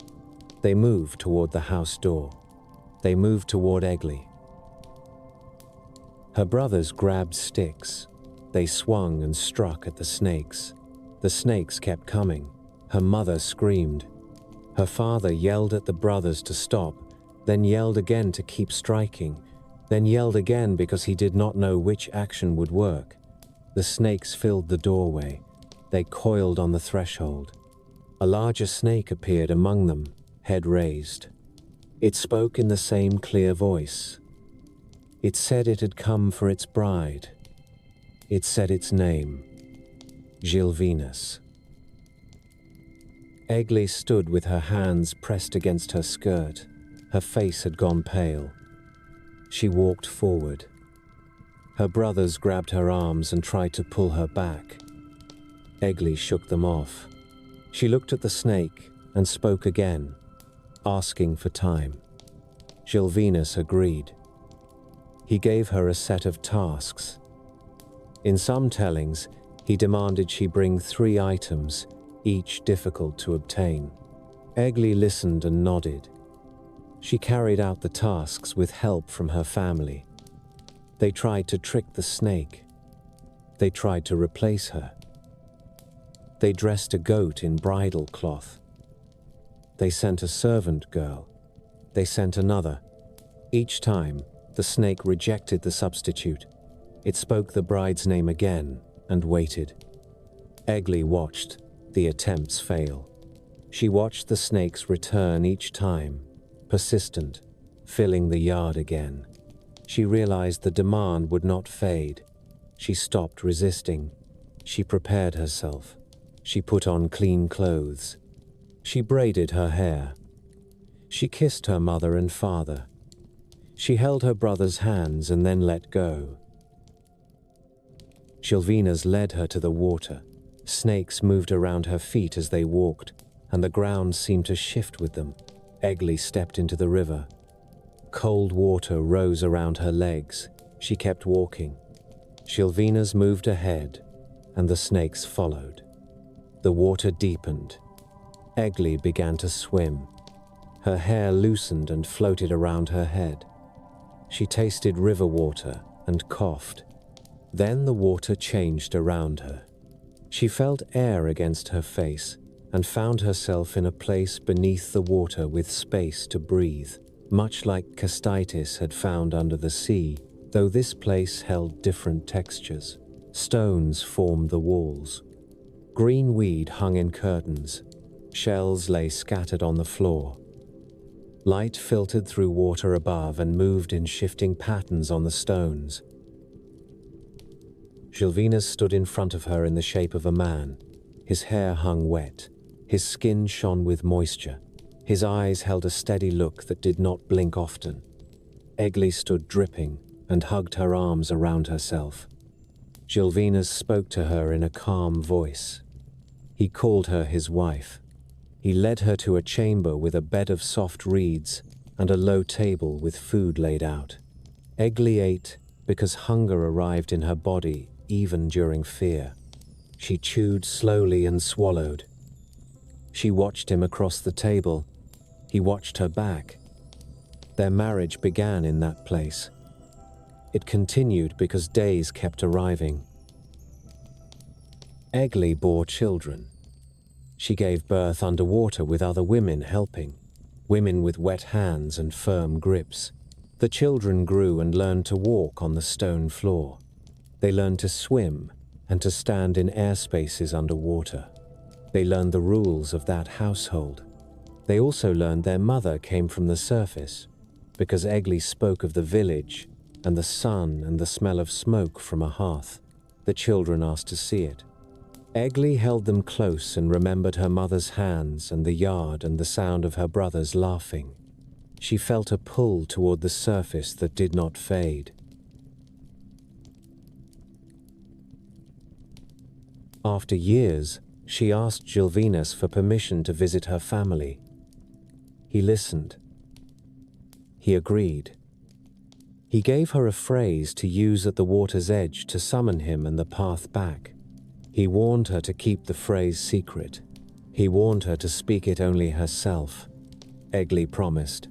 They moved toward the house door. They moved toward Egli. Her brothers grabbed sticks. They swung and struck at the snakes. The snakes kept coming. Her mother screamed. Her father yelled at the brothers to stop, then yelled again to keep striking, then yelled again because he did not know which action would work. The snakes filled the doorway. They coiled on the threshold. A larger snake appeared among them, head raised. It spoke in the same clear voice. It said it had come for its bride. It said its name, Gilvinus. Egli stood with her hands pressed against her skirt. Her face had gone pale. She walked forward. Her brothers grabbed her arms and tried to pull her back. Egli shook them off. She looked at the snake and spoke again, asking for time. Gilvinus agreed. He gave her a set of tasks. In some tellings, he demanded she bring 3 items, each difficult to obtain. Egli listened and nodded. She carried out the tasks with help from her family. They tried to trick the snake. They tried to replace her. They dressed a goat in bridal cloth. They sent a servant girl. They sent another. Each time, the snake rejected the substitute. It spoke the bride's name again and waited. Egli watched the attempts fail. She watched the snakes return each time, persistent, filling the yard again. She realized the demand would not fade. She stopped resisting. She prepared herself. She put on clean clothes. She braided her hair. She kissed her mother and father. She held her brother's hands and then let go. Gilvinus led her to the water. Snakes moved around her feet as they walked, and the ground seemed to shift with them. Egli stepped into the river. Cold water rose around her legs. She kept walking. Shilvinas moved ahead, and the snakes followed. The water deepened. Egli began to swim. Her hair loosened and floated around her head. She tasted river water and coughed. Then the water changed around her. She felt air against her face and found herself in a place beneath the water with space to breathe, much like Kastaitis had found under the sea, though this place held different textures. Stones formed the walls. Green weed hung in curtains. Shells lay scattered on the floor. Light filtered through water above and moved in shifting patterns on the stones. Shilvinas stood in front of her in the shape of a man. His hair hung wet. His skin shone with moisture. His eyes held a steady look that did not blink often. Egli stood dripping and hugged her arms around herself. Shilvinas spoke to her in a calm voice. He called her his wife. He led her to a chamber with a bed of soft reeds and a low table with food laid out. Egli ate because hunger arrived in her body even during fear. She chewed slowly and swallowed. She watched him across the table. He watched her back. Their marriage began in that place. It continued because days kept arriving. Egli bore children. She gave birth underwater with other women helping, women with wet hands and firm grips. The children grew and learned to walk on the stone floor. They learned to swim and to stand in airspaces underwater. They learned the rules of that household. They also learned their mother came from the surface, because Egli spoke of the village and the sun and the smell of smoke from a hearth. The children asked to see it. Egli held them close and remembered her mother's hands and the yard and the sound of her brothers laughing. She felt a pull toward the surface that did not fade. After years, she asked Shilvinas for permission to visit her family. He listened. He agreed. He gave her a phrase to use at the water's edge to summon him and the path back. He warned her to keep the phrase secret. He warned her to speak it only herself. Egli promised.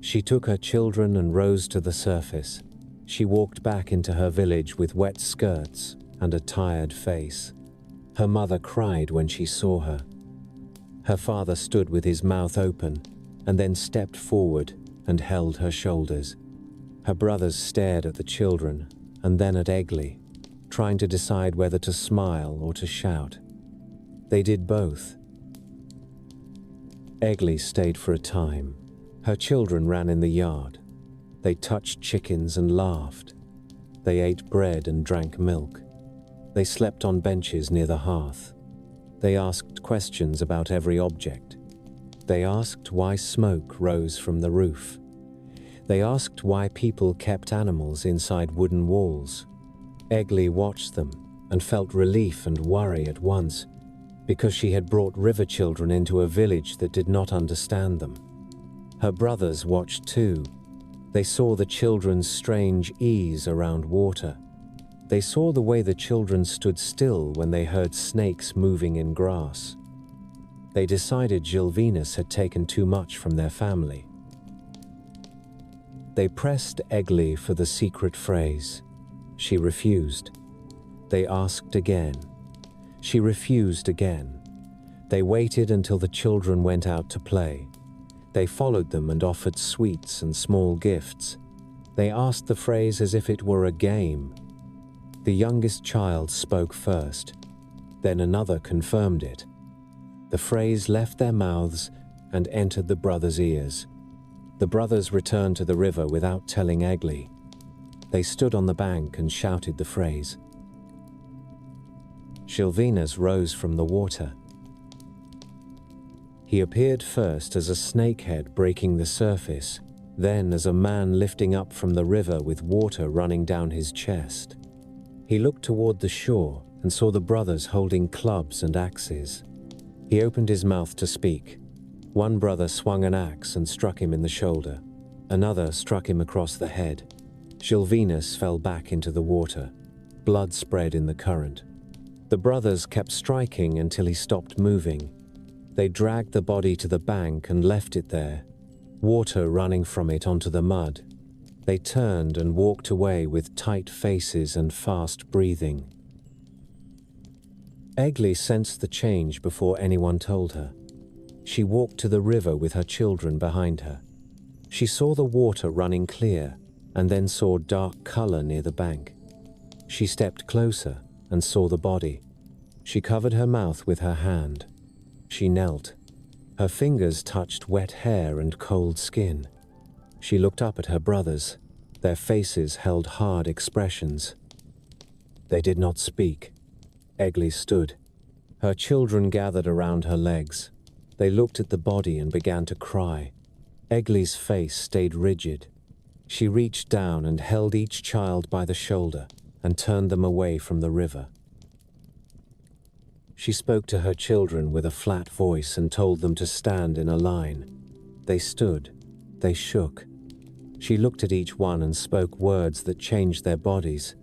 She took her children and rose to the surface. She walked back into her village with wet skirts and a tired face. Her mother cried when she saw her. Her father stood with his mouth open and then stepped forward and held her shoulders. Her brothers stared at the children and then at Egli, trying to decide whether to smile or to shout. They did both. Egli stayed for a time. Her children ran in the yard. They touched chickens and laughed. They ate bread and drank milk. They slept on benches near the hearth. They asked questions about every object. They asked why smoke rose from the roof. They asked why people kept animals inside wooden walls. Egli watched them and felt relief and worry at once, because she had brought river children into a village that did not understand them. Her brothers watched too. They saw the children's strange ease around water. They saw the way the children stood still when they heard snakes moving in grass. They decided Shilvinas had taken too much from their family. They pressed Egli for the secret phrase. She refused. They asked again. She refused again. They waited until the children went out to play. They followed them and offered sweets and small gifts. They asked the phrase as if it were a game. The youngest child spoke first. Then another confirmed it. The phrase left their mouths and entered the brothers' ears. The brothers returned to the river without telling Egli. They stood on the bank and shouted the phrase. Shilvinas rose from the water. He appeared first as a snakehead breaking the surface, then as a man lifting up from the river with water running down his chest. He looked toward the shore and saw the brothers holding clubs and axes. He opened his mouth to speak. One brother swung an axe and struck him in the shoulder. Another struck him across the head. Shilvinas fell back into the water. blood spread in the current. The brothers kept striking until he stopped moving. They dragged the body to the bank and left it there, water running from it onto the mud. They turned and walked away with tight faces and fast breathing. Egli sensed the change before anyone told her. She walked to the river with her children behind her. She saw the water running clear and then saw dark color near the bank. She stepped closer and saw the body. She covered her mouth with her hand. She knelt. Her fingers touched wet hair and cold skin. She looked up at her brothers. Their faces held hard expressions. They did not speak. Egli stood. Her children gathered around her legs. They looked at the body and began to cry. Egli's face stayed rigid. She reached down and held each child by the shoulder and turned them away from the river. She spoke to her children with a flat voice and told them to stand in a line. They stood. They shook. She looked at each one and spoke words that changed their bodies.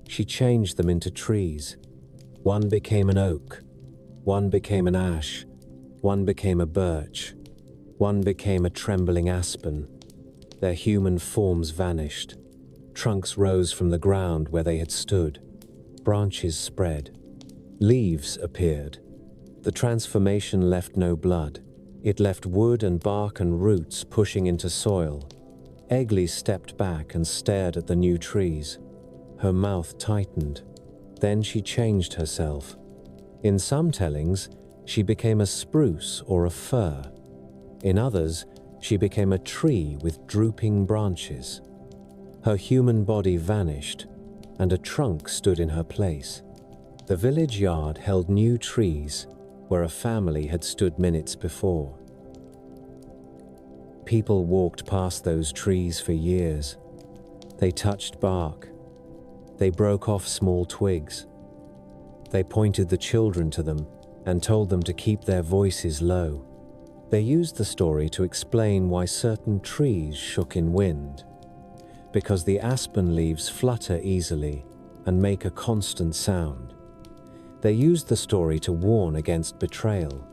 She changed them into trees. One became an oak. One became an ash. One became a birch. One became a trembling aspen. Their human forms vanished. Trunks rose from the ground where they had stood. Branches spread. Leaves appeared. The transformation left no blood. It left wood and bark and roots pushing into soil. Egli stepped back and stared at the new trees. Her mouth tightened. Then she changed herself. In some tellings, she became a spruce or a fir. In others, she became a tree with drooping branches. Her human body vanished, and a trunk stood in her place. The village yard held new trees where a family had stood minutes before. People walked past those trees for years. They touched bark. They broke off small twigs. They pointed the children to them and told them to keep their voices low. They used the story to explain why certain trees shook in wind, because the aspen leaves flutter easily and make a constant sound. They used the story to warn against betrayal.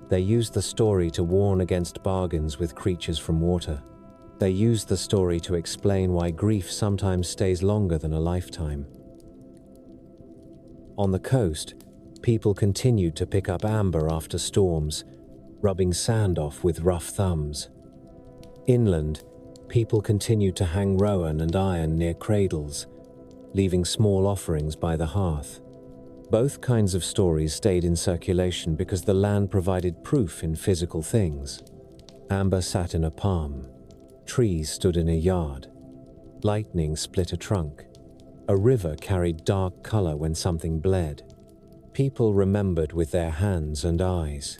They used the story to warn against bargains with creatures from water. They used the story to explain why grief sometimes stays longer than a lifetime. On the coast, people continued to pick up amber after storms, rubbing sand off with rough thumbs. Inland, people continued to hang rowan and iron near cradles, leaving small offerings by the hearth. Both kinds of stories stayed in circulation because the land provided proof in physical things. Amber sat in a palm. Trees stood in a yard. Lightning split a trunk. A river carried dark color when something bled. People remembered with their hands and eyes.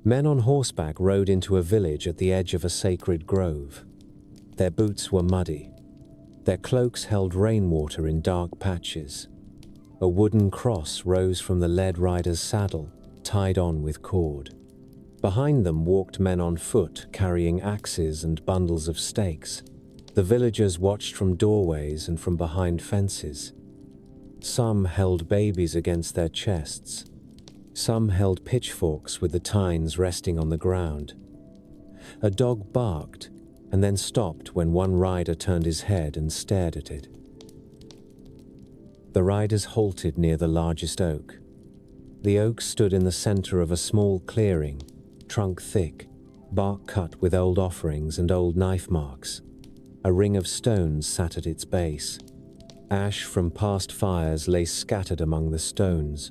Men on horseback rode into a village at the edge of a sacred grove. Their boots were muddy. Their cloaks held rainwater in dark patches. A wooden cross rose from the led rider's saddle, tied on with cord. Behind them walked men on foot, carrying axes and bundles of stakes. The villagers watched from doorways and from behind fences. Some held babies against their chests. Some held pitchforks with the tines resting on the ground. A dog barked and then stopped when one rider turned his head and stared at it. The riders halted near the largest oak. The oak stood in the center of a small clearing, trunk thick, bark cut with old offerings and old knife marks. A ring of stones sat at its base. Ash from past fires lay scattered among the stones.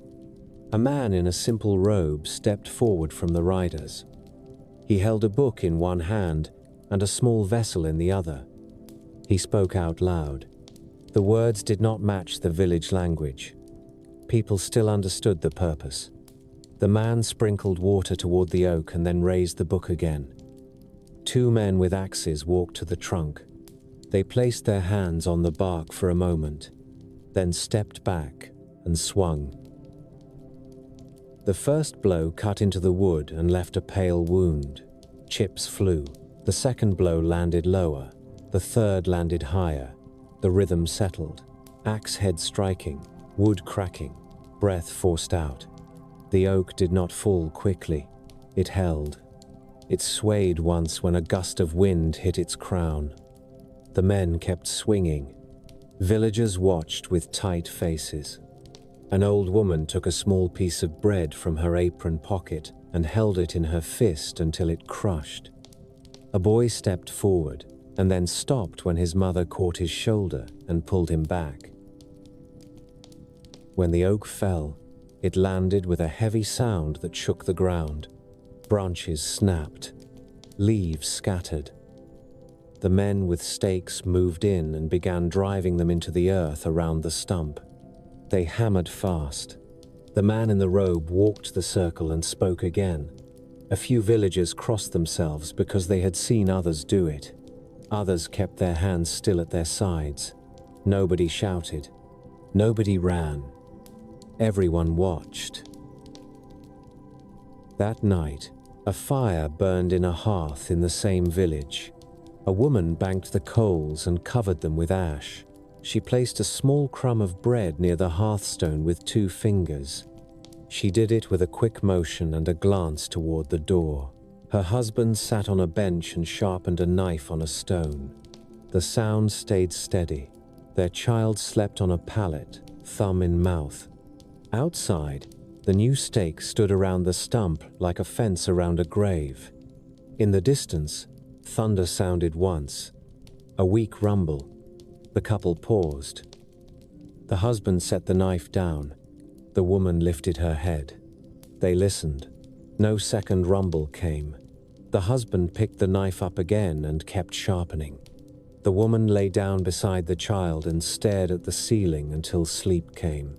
A man in a simple robe stepped forward from the riders. He held a book in one hand and a small vessel in the other. He spoke out loud. The words did not match the village language. People still understood the purpose. The man sprinkled water toward the oak and then raised the book again. Two men with axes walked to the trunk. They placed their hands on the bark for a moment, then stepped back and swung. The first blow cut into the wood and left a pale wound. Chips flew. The second blow landed lower. The third landed higher. The rhythm settled. Axe head striking, wood cracking, breath forced out. The oak did not fall quickly. It held. It swayed once when a gust of wind hit its crown. The men kept swinging. Villagers watched with tight faces. An old woman took a small piece of bread from her apron pocket and held it in her fist until it crushed. A boy stepped forward and then stopped when his mother caught his shoulder and pulled him back. When the oak fell, it landed with a heavy sound that shook the ground. Branches snapped. Leaves scattered. The men with stakes moved in and began driving them into the earth around the stump. They hammered fast. The man in the robe walked the circle and spoke again. A few villagers crossed themselves because they had seen others do it. Others kept their hands still at their sides. Nobody shouted. Nobody ran. Everyone watched. That night, a fire burned in a hearth in the same village. A woman banked the coals and covered them with ash. She placed a small crumb of bread near the hearthstone with 2 fingers. She did it with a quick motion and a glance toward the door. Her husband sat on a bench and sharpened a knife on a stone. The sound stayed steady. Their child slept on a pallet, thumb in mouth. Outside, the new stake stood around the stump like a fence around a grave. In the distance, thunder sounded once. A weak rumble. The couple paused. The husband set the knife down. The woman lifted her head. They listened. No second rumble came. The husband picked the knife up again and kept sharpening. The woman lay down beside the child and stared at the ceiling until sleep came.